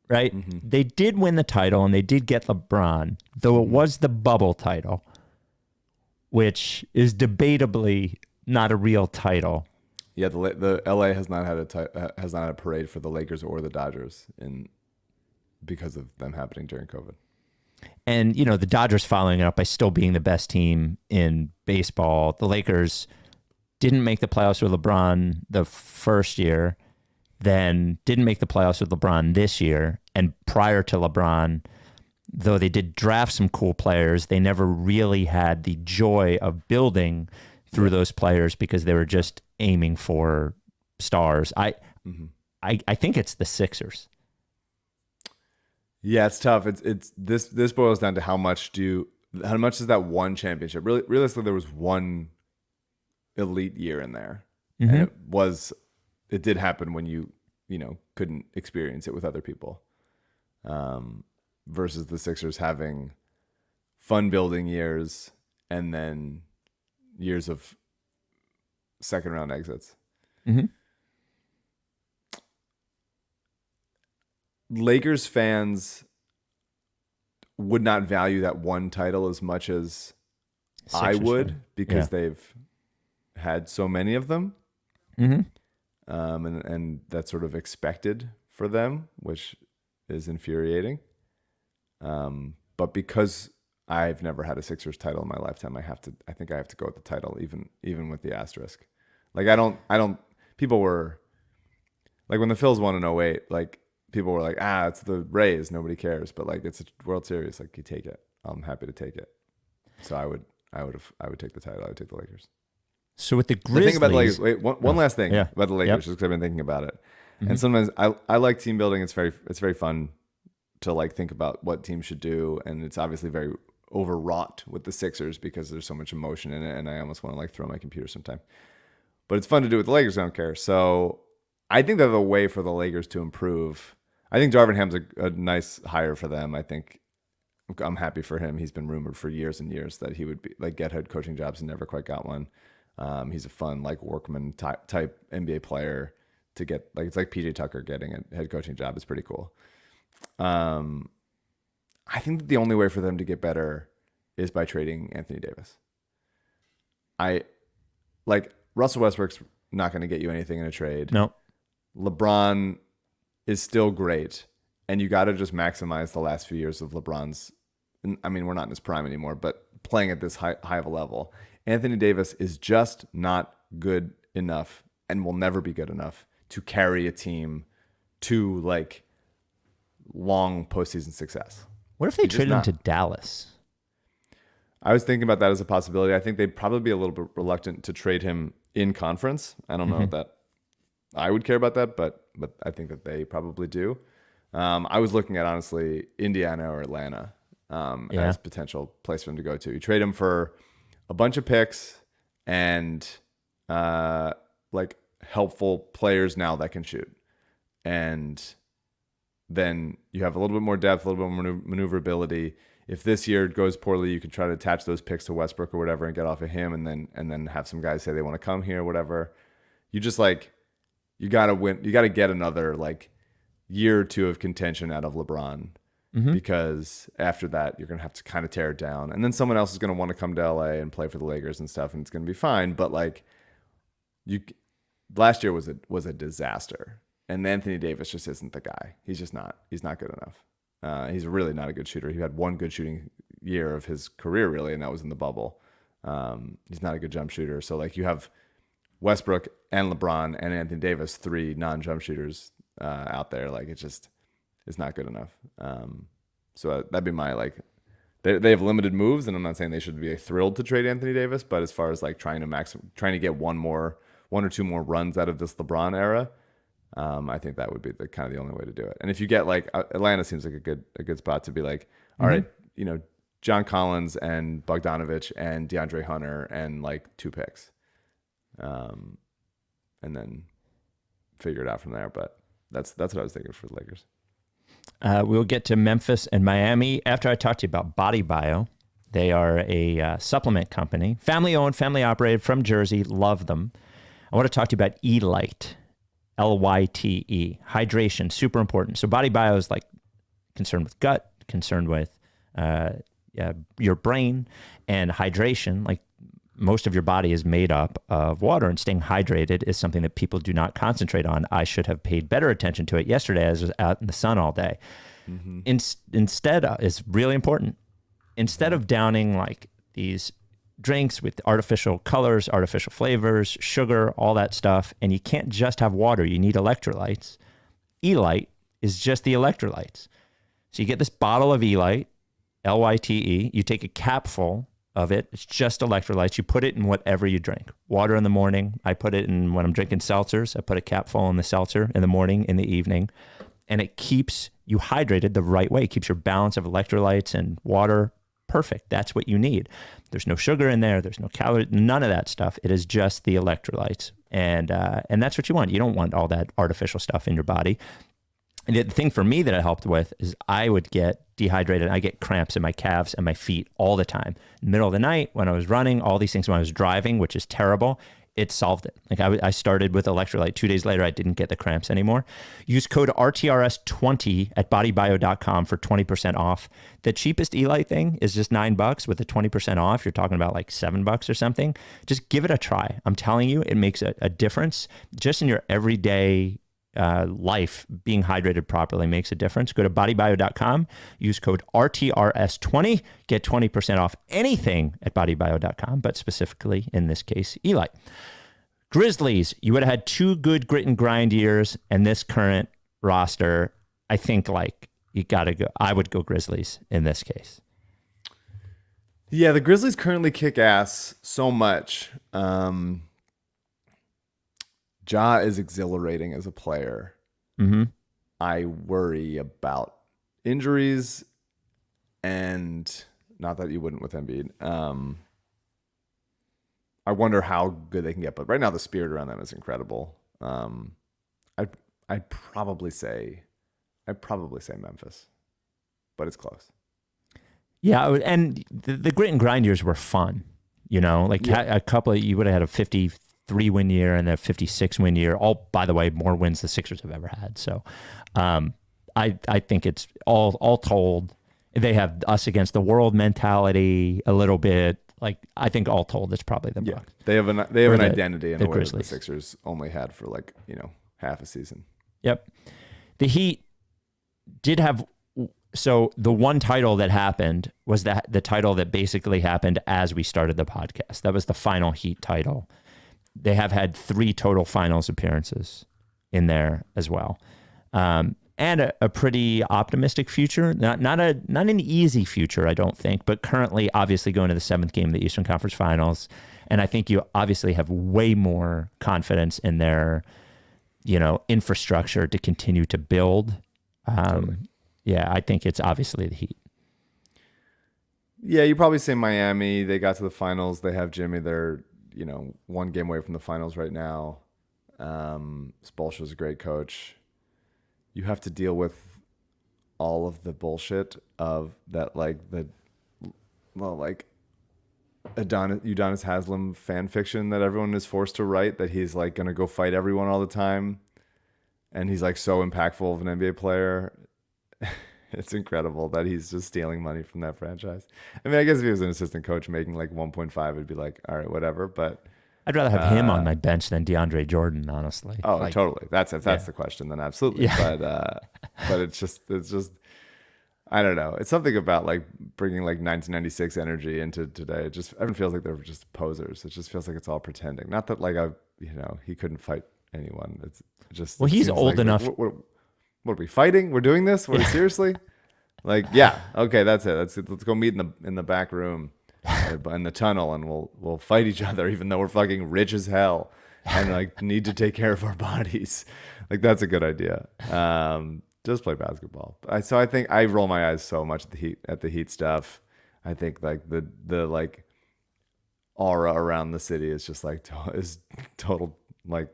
Right? Mm-hmm. They did win the title, and they did get LeBron, though it was the bubble title, which is debatably not a real title. Yeah, the LA has not had a parade for the Lakers or the Dodgers because of them happening during COVID. And the Dodgers following it up by still being the best team in baseball. The Lakers didn't make the playoffs with LeBron the first year. Then didn't make the playoffs with LeBron this year. And prior to LeBron, though they did draft some cool players, they never really had the joy of building through those players because they were just aiming for stars. I think it's the Sixers. Yeah, it's tough. It's this boils down to how much is that one championship? Really, realistically, there was one elite year in there, and it did happen when you couldn't experience it with other people, versus the Sixers having fun building years and then years of second round exits. Mm-hmm. Lakers fans would not value that one title as much as I would because they've had so many of them. Mm-hmm. And that's sort of expected for them, which is infuriating. But because I've never had a Sixers title in my lifetime, I think I have to go with the title, even with the asterisk. Like people were like, when the Phils won in 2008, like people were like, it's the Rays, nobody cares. But like, it's a World Series, like you take it. I'm happy to take it. So I would take the title. I would take the Lakers. So with the Grizzlies, the thing about the Lakers, one last thing about the Lakers, just because I've been thinking about it, and sometimes I like team building. It's very fun to like think about what teams should do, and it's obviously very overwrought with the Sixers because there's so much emotion in it, and I almost want to like throw my computer sometime. But it's fun to do with the Lakers. I don't care. So I think that the way for the Lakers to improve, I think Darvin Ham's a nice hire for them. I think I'm happy for him. He's been rumored for years and years that he would be like get head coaching jobs and never quite got one. He's a fun, like workman type NBA player to get. Like, it's like PJ Tucker getting a head coaching job. It's pretty cool. I think that the only way for them to get better is by trading Anthony Davis. Russell Westbrook's not going to get you anything in a trade. No. LeBron is still great, and you got to just maximize the last few years of LeBron's. I mean, we're not in his prime anymore, but playing at this high of a level. Anthony Davis is just not good enough and will never be good enough to carry a team to like long postseason success. What if they traded him to Dallas? I was thinking about that as a possibility. I think they'd probably be a little bit reluctant to trade him in conference. I don't know that I would care about that, but I think that they probably do. I was looking at, honestly, Indiana or Atlanta as potential place for him to go to. You trade him for a bunch of picks and like helpful players now that can shoot. And then you have a little bit more depth, a little bit more maneuverability. If this year goes poorly, you can try to attach those picks to Westbrook or whatever and get off of him, and then have some guys say they want to come here or whatever. You just like, you got to win. You got to get another like year or two of contention out of LeBron. Because after that, you're going to have to kind of tear it down. And then someone else is going to want to come to LA and play for the Lakers and stuff, and it's going to be fine. But like, last year was a disaster. And Anthony Davis just isn't the guy. He's just not. He's not good enough. He's really not a good shooter. He had one good shooting year of his career, really, and that was in the bubble. He's not a good jump shooter. So like you have Westbrook and LeBron and Anthony Davis, 3 non-jump shooters out there. Like it just is not good enough. So that'd be my like. They have limited moves, and I'm not saying they should be thrilled to trade Anthony Davis, but as far as like trying to get one or two more runs out of this LeBron era, I think that would be the kind of the only way to do it. And if you get like Atlanta seems like a good spot to be like, all right, John Collins and Bogdanovich and DeAndre Hunter and like 2 picks, and then figure it out from there. But that's what I was thinking for the Lakers. We'll get to Memphis and Miami after I talk to you about BodyBio. They are a supplement company, family-owned, family-operated from Jersey. Love them. I want to talk to you about Elite, Lyte. Hydration, super important. So BodyBio is like concerned with gut, concerned with your brain, and hydration. Like most of your body is made up of water, and staying hydrated is something that people do not concentrate on. I should have paid better attention to it yesterday as I was out in the sun all day. Mm-hmm. Instead, it's really important. Instead of downing like these drinks with artificial colors, artificial flavors, sugar, all that stuff, and you can't just have water, you need electrolytes. Elite is just the electrolytes. So you get this bottle of Elite, Lyte, you take a capful of it. It's just electrolytes. You put it in whatever you drink. Water in the morning. I put it in when I'm drinking seltzers. I put a capful in the seltzer in the morning, in the evening. And it keeps you hydrated the right way. It keeps your balance of electrolytes and water perfect. That's what you need. There's no sugar in there. There's no calories, none of that stuff. It is just the electrolytes. And that's what you want. You don't want all that artificial stuff in your body. And the thing for me that it helped with is I would get dehydrated. I get cramps in my calves and my feet all the time. Middle of the night, when I was running, all these things when I was driving, which is terrible, it solved it. Like I started with electrolyte. 2 days later, I didn't get the cramps anymore. Use code RTRS20 at bodybio.com for 20% off. The cheapest Elite thing is just $9 with the 20% off. You're talking about like $7 or something. Just give it a try. I'm telling you, it makes a difference just in your everyday life. Being hydrated properly makes a difference. Go to bodybio.com, use code RTRS20, get 20% off anything at bodybio.com, but specifically in this case, Elite. Grizzlies, you would have had 2 good grit and grind years, and this current roster, I think like you got to go. I would go Grizzlies in this case. Yeah, the Grizzlies currently kick ass so much. Ja is exhilarating as a player. Mm-hmm. I worry about injuries, and not that you wouldn't with Embiid. I wonder how good they can get, but right now the spirit around them is incredible. I'd probably say Memphis, but it's close. Yeah, and the grit and grind years were fun. A couple of, you would have had a 53-win year and a 56-win year. All, by the way, more wins the Sixers have ever had. So I think it's all told, they have us against the world mentality a little bit. Like, I think all told, it's probably the Bucks. They have an identity in a way that the Sixers only had for half a season. Yep. The Heat did have, so the one title that happened was the title that basically happened as we started the podcast. That was the final Heat title. They have had 3 total finals appearances in there as well. And a pretty optimistic future. Not an easy future, I don't think, but currently obviously going to the 7th game of the Eastern Conference Finals. And I think you obviously have way more confidence in their, infrastructure to continue to build. Totally. Yeah, I think it's obviously the Heat. Yeah, you probably say Miami. They got to the finals. They have Jimmy. They're, 1 game away from the finals right now. Spoelstra's a great coach. You have to deal with all of the bullshit of that, Udonis Haslem fan fiction that everyone is forced to write, that he's like going to go fight everyone all the time. And he's like so impactful of an NBA player. It's incredible that he's just stealing money from that franchise. I mean, I guess if he was an assistant coach making like 1.5, it'd be like, all right, whatever. But I'd rather have him on my bench than DeAndre Jordan, honestly. Oh, totally. That's the question, then absolutely. Yeah. But it's just I don't know. It's something about like bringing like 1996 energy into today. It just everyone feels like they're just posers. It just feels like it's all pretending. Not that like he couldn't fight anyone. It's just Well, it he's seems old like, enough. What are we fighting? We're doing this? What seriously? Like okay, that's it. Let's go meet in the back room in the tunnel, and we'll fight each other, even though we're fucking rich as hell and like need to take care of our bodies. Like that's a good idea. Just play basketball. So I think I roll my eyes so much at the Heat stuff. I think like the like aura around the city is just like is total like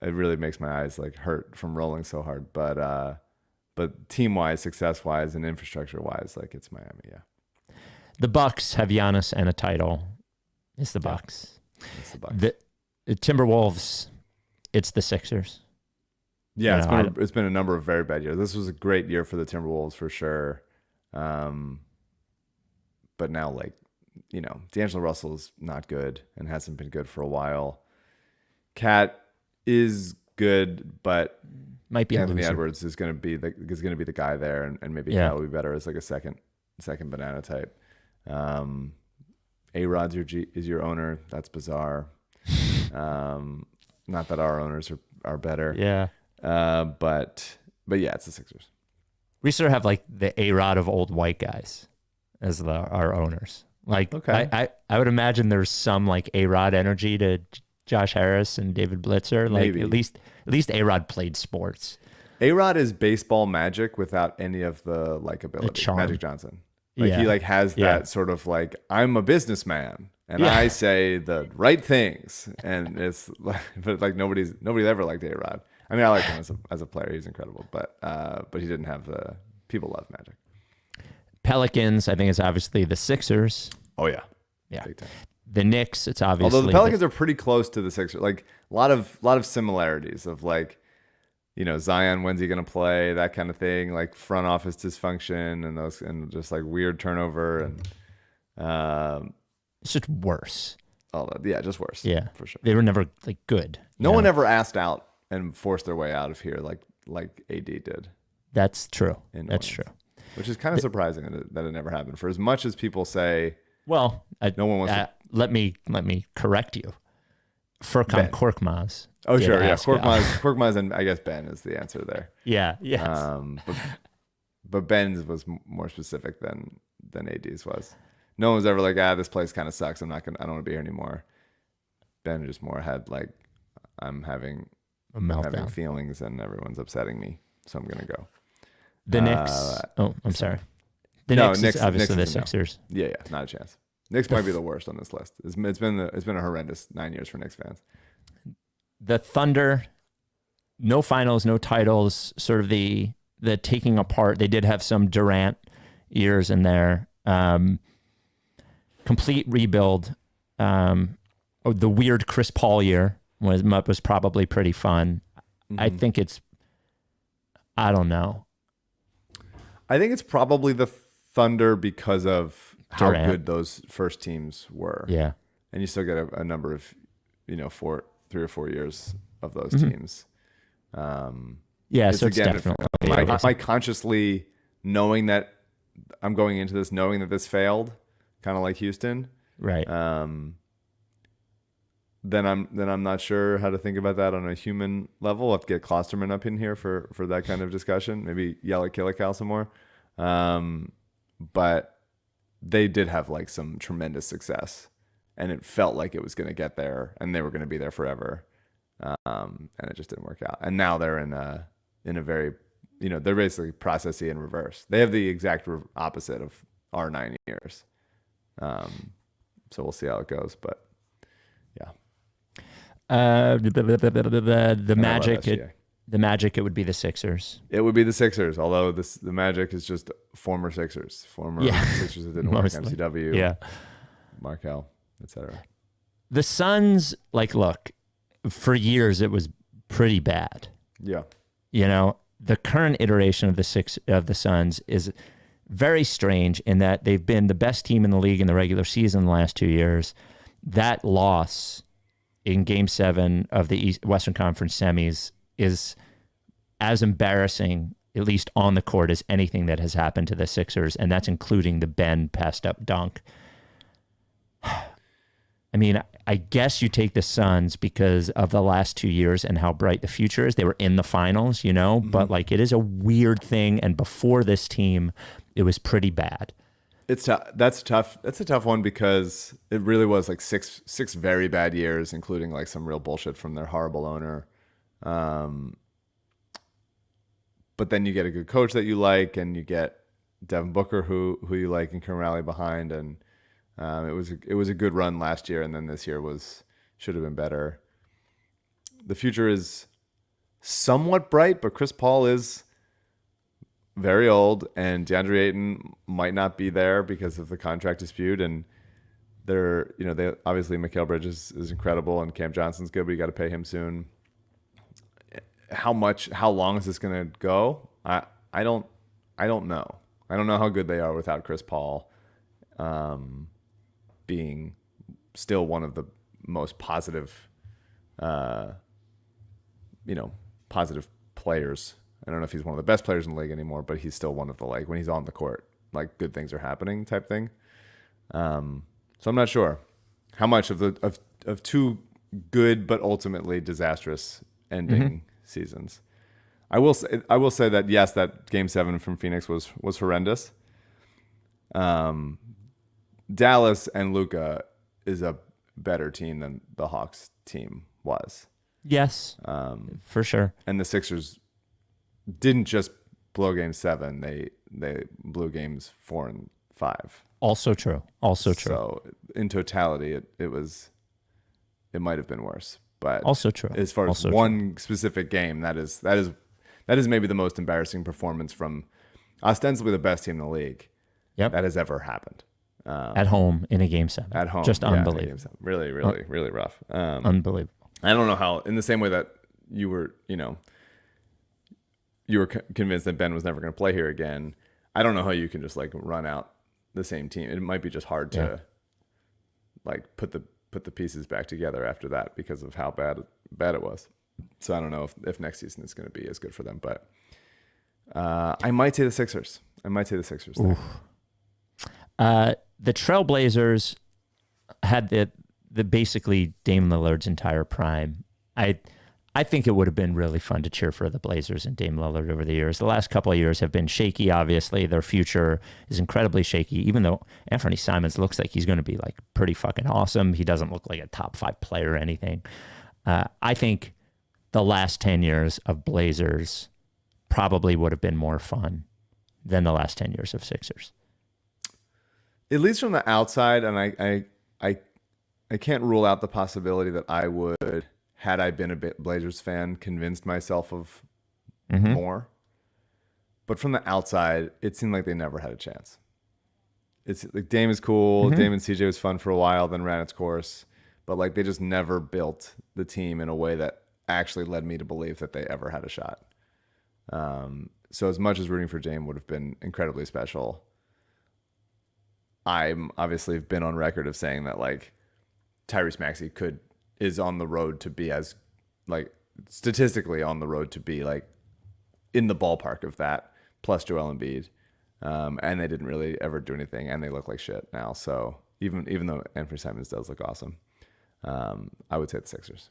it really makes my eyes like hurt from rolling so hard. But team wise, success wise, and infrastructure wise, like it's Miami. Yeah, The Bucks have Giannis and a title. It's the Bucks. it's the Bucks. The Timberwolves. It's the Sixers. Yeah, it's been a number of very bad years. This was a great year for the Timberwolves for sure. But now, like, D'Angelo Russell is not good and hasn't been good for a while. Cat is good, but Might be Anthony a loser. Edwards is going to be the guy there, and maybe Cat will be better as like a second banana type. A-Rod's is your owner. That's bizarre. Not that our owners are better. Yeah. But yeah, it's the Sixers. We sort of have like the A-Rod of old white guys as our owners. Like, Okay. I would imagine there's some like A-Rod energy to Josh Harris and David Blitzer. Like Maybe. at least A-Rod played sports. A-Rod is baseball magic without any of the likability. charm. Magic Johnson. Like Yeah. he like has Yeah. that sort of like, I'm a businessman and Yeah. I say the right things. And it's like, but like nobody ever liked A-Rod. I mean, I like him as a player. He's incredible, but he didn't have people love Magic. Pelicans, I think it's obviously the Sixers. Oh yeah. Yeah. Big time. The Knicks, it's obviously Although the Pelicans are pretty close to the Sixers, like a lot of similarities of like, Zion, when's he gonna play, that kind of thing, like front office dysfunction and just like weird turnover and it's just worse. all that. Yeah, just worse. Yeah, for sure. They were never like good. No you one know? ever asked out and forced their way out of here like AD did, That's true. in New That's Orleans. true. which is kind of surprising that it never happened. For as much as people say, Well, No one wants to- let me correct you. Furkan Ben. Korkmaz. oh did sure, yeah, ask out. Korkmaz, and I guess Ben is the answer there. Yeah. Yes. But Ben's was more specific than AD's was. No one was ever like, this place kind of sucks. I don't want to be here anymore. Ben just more had like, I'm having A meltdown. having feelings and everyone's upsetting me, so I'm gonna go. The Knicks. Oh, I'm sorry. The No, Knicks, Knicks- is obviously Knicks the is a no. Sixers. Yeah, not a chance. Knicks might be the worst on this list. It's been a horrendous 9 years for Knicks fans. The Thunder, no finals, no titles, sort of the taking apart. They did have some Durant years in there. Complete rebuild. The weird Chris Paul year was probably pretty fun. I think I don't know. I think it's probably the Thunder because of how Durant. good those first teams were. Yeah. And you still get a number of, 3 or 4 years of those Mm-hmm. teams. Yeah, It's so it's again, definitely. am I consciously knowing that I'm going into this knowing that this failed, kind of like Houston? right. Then I'm not sure how to think about that on a human level. I'll have to get Klosterman up in here for that kind of discussion. Maybe yell at Killical some more. But they did have like some tremendous success, and it felt like it was going to get there, and they were going to be there forever. And it just didn't work out. And now they're in a very, they're basically processy in reverse. They have the exact opposite of our 9 years. So we'll see how it goes, but yeah. The Magic. SGA. The Magic. It would be the Sixers. It would be the Sixers, although the Magic is just former Sixers, Sixers that didn't work, Mostly. MCW, Yeah. Markel, etc. The Suns, look, for years it was pretty bad. Yeah, The current iteration of the Suns is very strange in that they've been the best team in the league in the regular season the last 2 years. That loss in Game 7 of the Western Conference semis is as embarrassing at least on the court, as anything that has happened to the Sixers, and that's including the Ben passed up dunk. I mean, I guess you take the Suns because of the last 2 years and how bright the future is. They were in the finals, you know, but like it is a weird thing. And before this team, it was pretty bad. It's tough. That's tough. That's a tough one because it really was like six very bad years, including like some real bullshit from their horrible owner. But then you get a good coach that you like, and you get Devin Booker who you like and can rally behind, and it was a good run last year, and then this year should have been better. The future is somewhat bright, but Chris Paul is very old, and DeAndre Ayton might not be there because of the contract dispute, and they obviously Mikal Bridges is incredible, and Cam Johnson's good, but you got to pay him soon. How long is this going to go? I don't know. I don't know how good they are without Chris Paul being still one of the most positive players. I don't know if he's one of the best players in the league anymore, but he's still one of the, like, when he's on the court, like, good things are happening type thing. So I'm not sure how much of two good but ultimately disastrous ending seasons. I will say that yes, that Game 7 from Phoenix was horrendous. Dallas and Luka is a better team than the Hawks team was. Yes, for sure. And the Sixers didn't just blow Game 7; they blew Games 4 and 5. Also true. So in totality, it might have been worse. But also true. As far as one specific game, that is maybe the most embarrassing performance from ostensibly the best team in the league that has ever happened. At home in a Game 7. At home. Just unbelievable. Really rough. Unbelievable. I don't know how, in the same way that you were convinced that Ben was never going to play here again, I don't know how you can just like run out the same team. It might be just hard to like put the pieces back together after that because of how bad it was. So I don't know if next season is going to be as good for them, but I might say the Sixers. The Trailblazers had the basically Dame Lillard's entire prime. I think it would have been really fun to cheer for the Blazers and Dame Lillard over the years. The last couple of years have been shaky, obviously. Their future is incredibly shaky, even though Anthony Simons looks like he's going to be like pretty fucking awesome. He doesn't look like a top 5 player or anything. I think the last 10 years of Blazers probably would have been more fun than the last 10 years of Sixers. At least from the outside, and I can't rule out the possibility that I would, had I been a Blazers fan, convinced myself of more. But from the outside, it seemed like they never had a chance. It's like Dame is cool. Dame and CJ was fun for a while, then ran its course. But like they just never built the team in a way that actually led me to believe that they ever had a shot. So as much as rooting for Dame would have been incredibly special, I'm obviously been on record of saying that like Tyrese Maxey is on the road to be as like statistically on the road to be like in the ballpark of that plus Joel Embiid. And they didn't really ever do anything, and they look like shit now. So even though Anthony Simons does look awesome, I would say the Sixers.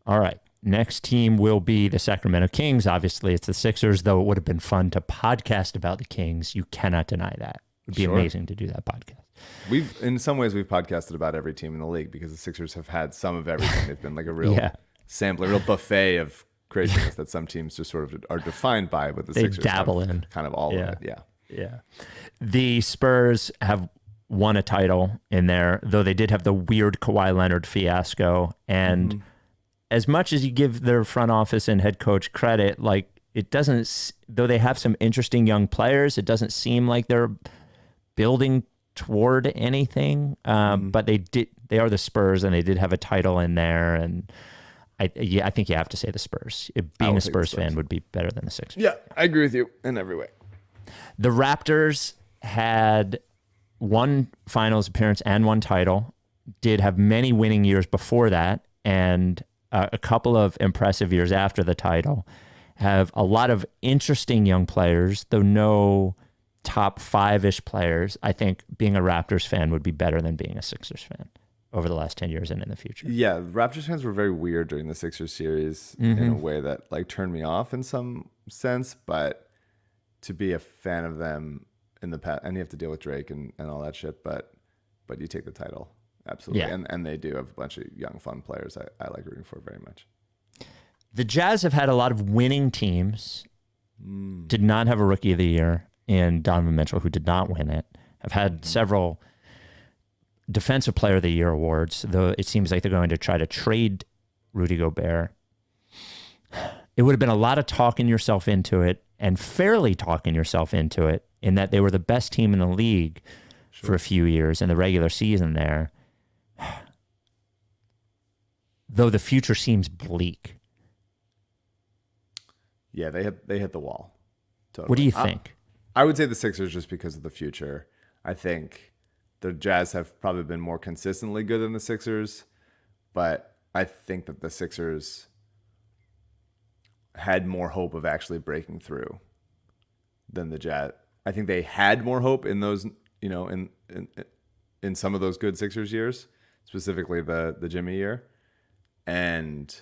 All right. Next team will be the Sacramento Kings. Obviously, it's the Sixers, though it would have been fun to podcast about the Kings. You cannot deny that. It would be amazing to do that podcast. In some ways, we've podcasted about every team in the league because the Sixers have had some of everything. They've been like a real sampling, a real buffet of craziness that some teams just sort of are defined by, but the Sixers dabble in kind of all of it. Yeah. The Spurs have won a title in there, though they did have the weird Kawhi Leonard fiasco. And as much as you give their front office and head coach credit, like it doesn't, though they have some interesting young players, it doesn't seem like they're building toward anything. But they are the Spurs, and they did have a title in there. And I think you have to say the Spurs. Being a Spurs fan would be better than the Sixers. Yeah, I agree with you in every way. The Raptors had one finals appearance and one title, did have many winning years before that, and a couple of impressive years after the title. have a lot of interesting young players, though no top 5-ish players. I think being a Raptors fan would be better than being a Sixers fan over the last 10 years and in the future. Yeah, Raptors fans were very weird during the Sixers series in a way that like turned me off in some sense, but to be a fan of them in the past, and you have to deal with Drake and all that shit, but you take the title. Absolutely. Yeah. And they do have a bunch of young, fun players I like rooting for very much. The Jazz have had a lot of winning teams, did not have a Rookie of the Year in Donovan Mitchell, who did not win it, have had several Defensive Player of the Year awards, though it seems like they're going to try to trade Rudy Gobert. It would have been a lot of talking yourself into it, and fairly talking yourself into it, in that they were the best team in the league for a few years in the regular season there. Though the future seems bleak. Yeah, they hit the wall. Totally. What do you think? I would say the Sixers just because of the future. I think the Jazz have probably been more consistently good than the Sixers, but I think that the Sixers had more hope of actually breaking through than the Jazz. I think they had more hope in those, in some of those good Sixers years, specifically the Jimmy year, and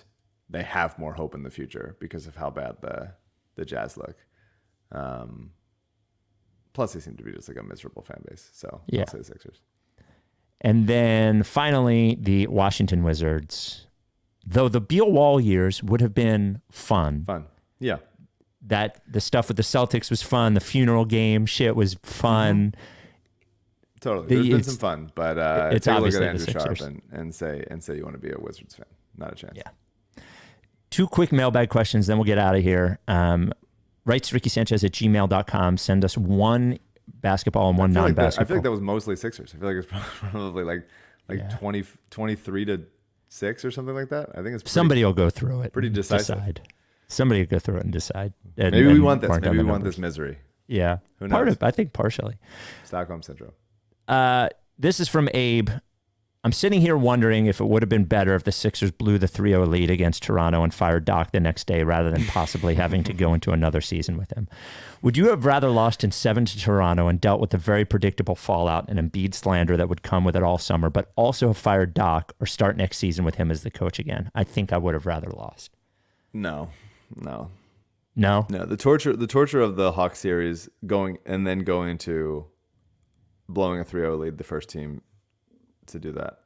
they have more hope in the future because of how bad the Jazz look. Plus, they seem to be just like a miserable fan base. So Yeah. I'll say the Sixers. And then finally, the Washington Wizards. Though the Beal Wall years would have been fun. Fun. Yeah. That the stuff with the Celtics was fun. The funeral game shit was fun. Totally. There's been it's- some fun, but it's take a look obviously at the Andrew Sharp Sixers. and say you want to be a Wizards fan. Not a chance. Yeah. 2 quick mailbag questions, then we'll get out of here. Writes Ricky Sanchez at gmail.com. Send us one basketball and one I feel non-basketball. like that was mostly Sixers. I feel like it's probably like 23 to 6 or something like that. I think it's pretty, Somebody will go through it. pretty and decisive. decide. Somebody will go through it and decide. And Maybe we then want this. mark down Maybe we the want numbers. this misery. Yeah. Who Part knows? of, I think partially. Stockholm Syndrome. This is from Abe. I'm sitting here wondering if it would have been better if the Sixers blew the 3-0 lead against Toronto and fired Doc the next day rather than possibly having to go into another season with him. Would you have rather lost in 7 to Toronto and dealt with the very predictable fallout and Embiid slander that would come with it all summer, but also have fired Doc or start next season with him as the coach again? I think I would have rather lost. No. No? The torture of the Hawks series going into blowing a 3-0 lead, the first team to do that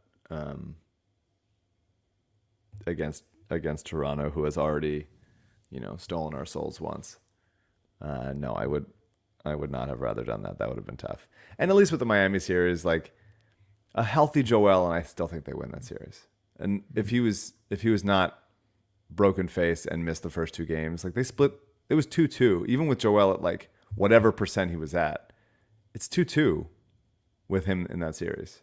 against Toronto, who has already, stolen our souls once. No, I would not have rather done that. That would have been tough. And at least with the Miami series, like a healthy Joel, and I still think they win that series. And if he was not broken face and missed the first 2 games, like they split, it was 2-2, even with Joel at like whatever percent he was at. It's 2-2 with him in that series.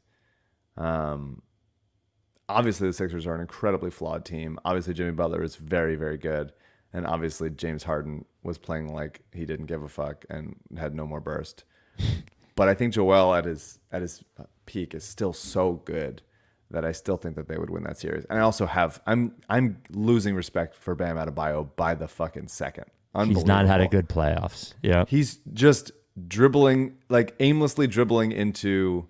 Obviously the Sixers are an incredibly flawed team. Obviously Jimmy Butler is very, very good. And obviously James Harden was playing like he didn't give a fuck and had no more burst. But I think Joel at his peak is still so good that I still think that they would win that series. And I also I'm losing respect for Bam Adebayo by the fucking second. He's not had a good playoffs. Yeah. He's just aimlessly dribbling into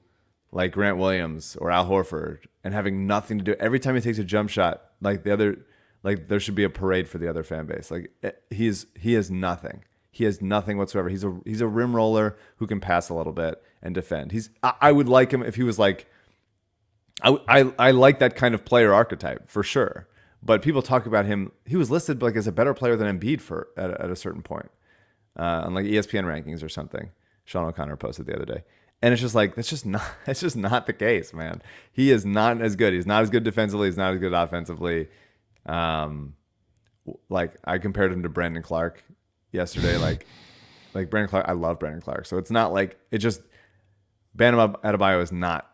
like Grant Williams or Al Horford and having nothing to do. Every time he takes a jump shot, there should be a parade for the other fan base. Like he has nothing. He has nothing whatsoever. He's a rim roller who can pass a little bit and defend. I would like him if he was like, I like that kind of player archetype for sure. But people talk about him. He was listed like as a better player than Embiid at a certain point, on like ESPN rankings or something. Sean O'Connor posted the other day. And it's just like, that's just not the case, man. He is not as good. He's not as good defensively. He's not as good offensively. Like I compared him to Brandon Clark yesterday. like Brandon Clark, I love Brandon Clark. So it's not like it just Bam Adebayo is not.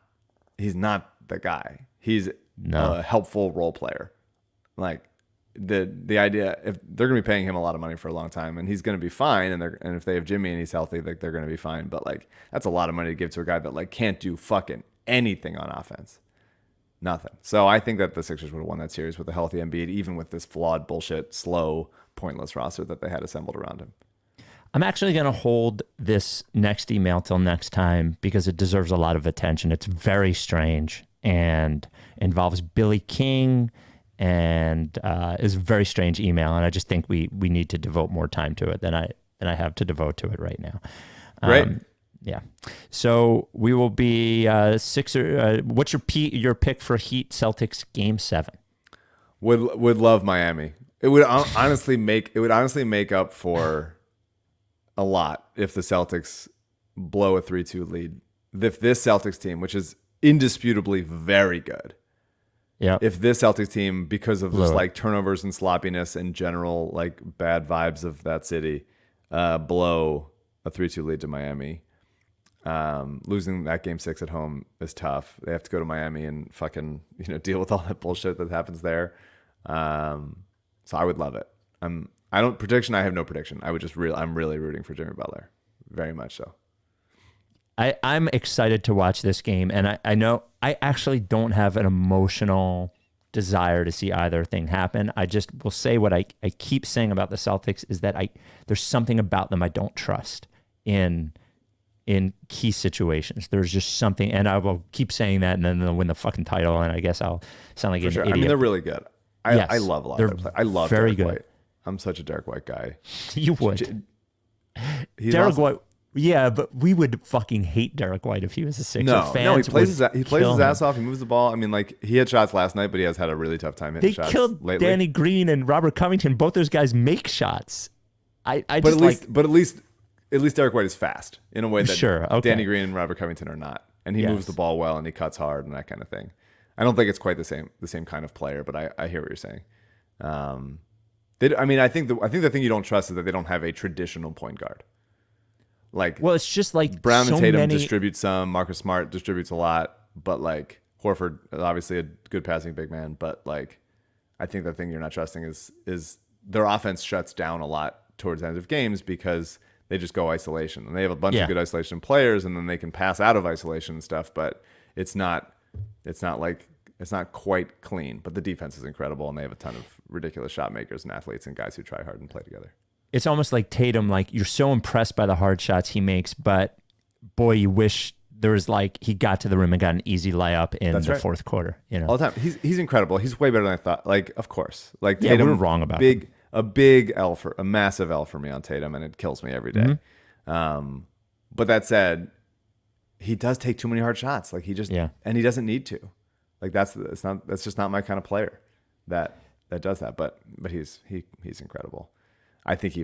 He's not the guy. He's a helpful role player. Like the idea, if they're going to be paying him a lot of money for a long time, and he's going to be fine, and if they have Jimmy and he's healthy, like they're going to be fine. But like that's a lot of money to give to a guy that like can't do fucking anything on offense, nothing. So I think that the Sixers would have won that series with a healthy Embiid, even with this flawed bullshit, slow pointless roster that they had assembled around him. I'm actually going to hold this next email till next time because it deserves a lot of attention. It's very strange and involves Billy King and is a very strange email. And I just think we need to devote more time to it than I have to devote to it right now. Great. Yeah. So we will be Sixer. What's your pick for Heat Celtics Game 7? Would love Miami. It would honestly make up for a lot if the Celtics blow a 3-2 lead. If this Celtics team, which is indisputably very good, if this Celtics team, because of just like turnovers and sloppiness and general like bad vibes of that city, blow a 3-2 lead to Miami, losing that Game 6 at home is tough. They have to go to Miami and fucking deal with all that bullshit that happens there. So I would love it. I have no prediction. I'm really rooting for Jimmy Butler. Very much so. I'm excited to watch this game, and I know I actually don't have an emotional desire to see either thing happen. I just will say what I keep saying about the Celtics is that there's something about them I don't trust in key situations. There's just something, and I will keep saying that, and then they'll win the fucking title, and I guess I'll sound like an idiot. I mean, they're really good. Yes, I love a lot of their play. I love very Derek good. White. I'm such a Derek White guy. You would. He's Derek awesome. White. Yeah, but we would fucking hate Derek White if he was a Sixer. No, he plays his ass off. He moves the ball. I mean, like he had shots last night, but he has had a really tough time hitting shots. They killed lately. Danny Green and Robert Covington. Both those guys make shots. But at least Derek White is fast in a way that Danny Green and Robert Covington are not, and he moves the ball well and he cuts hard and that kind of thing. I don't think it's quite the same kind of player, but I hear what you're saying. I think the thing you don't trust is that they don't have a traditional point guard. It's just like Brown and Tatum distribute some. Marcus Smart distributes a lot, but like Horford is obviously a good passing big man. But like, I think the thing you're not trusting is their offense shuts down a lot towards the end of games because they just go isolation, and they have a bunch of good isolation players, and then they can pass out of isolation and stuff. But it's not quite clean. But the defense is incredible, and they have a ton of ridiculous shot makers and athletes and guys who try hard and play together. It's almost like Tatum, like you're so impressed by the hard shots he makes, but boy, you wish there was like he got to the rim and got an easy layup in the fourth quarter. All the time. He's incredible. He's way better than I thought. Like, of course. Like Tatum, we were wrong about him. A massive L for me on Tatum, and it kills me every day. Mm-hmm. But that said, he does take too many hard shots. Like and he doesn't need to. Like that's just not my kind of player that does that. But he's incredible. I think he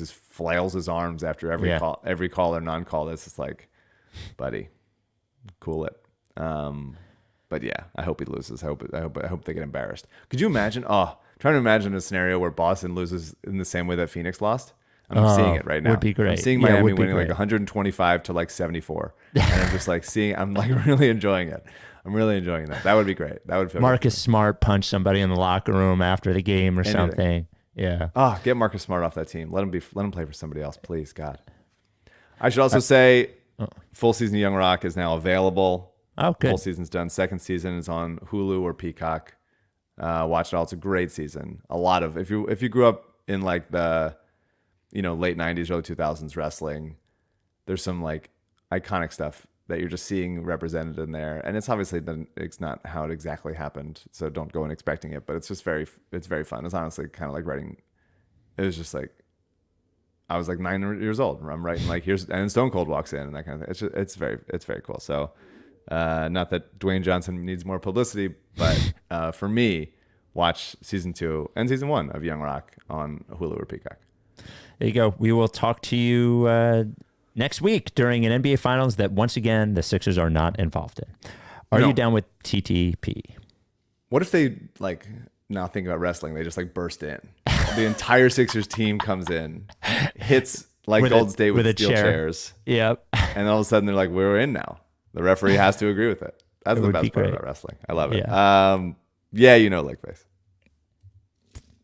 flails his arms after every call or non-call. It's just like, buddy, cool it. But yeah, I hope he loses. I hope they get embarrassed. Could you imagine? Trying to imagine a scenario where Boston loses in the same way that Phoenix lost. I'm seeing it right now. Would be great. I'm seeing Miami winning like 125 to like 74, and I'm just like I'm like really enjoying it. I'm really enjoying that. That would be great. That would feel Marcus good. Smart punched somebody in the locker room after the game or something. Yeah. Get Marcus Smart off that team. Let him play for somebody else, please, God. I should also say, full season of Young Rock is now available. Oh, good. Full season's done. Second season is on Hulu or Peacock. Watch it all. It's a great season. A lot of if you grew up in like the late 90s, early 2000s wrestling, there's some like iconic stuff that you're just seeing represented in there, and it's obviously it's not how it exactly happened, so don't go in expecting it. But it's just very fun. It's honestly kind of like writing. It was just like I was like 9 years old. I'm writing like and Stone Cold walks in and that kind of thing. It's very cool. So not that Dwayne Johnson needs more publicity, but for me, watch season 2 and season 1 of Young Rock on Hulu or Peacock. There you go. We will talk to you next week during an NBA Finals that, once again, the Sixers are not involved in. Are you down with TTP? What if they, now think about wrestling, they just, burst in? The entire Sixers team comes in, hits, Golden State with steel chairs. Yep. And all of a sudden, they're like, we're in now. The referee has to agree with it. That's the best part about wrestling. I love it. Yeah. Yeah, Lake Face.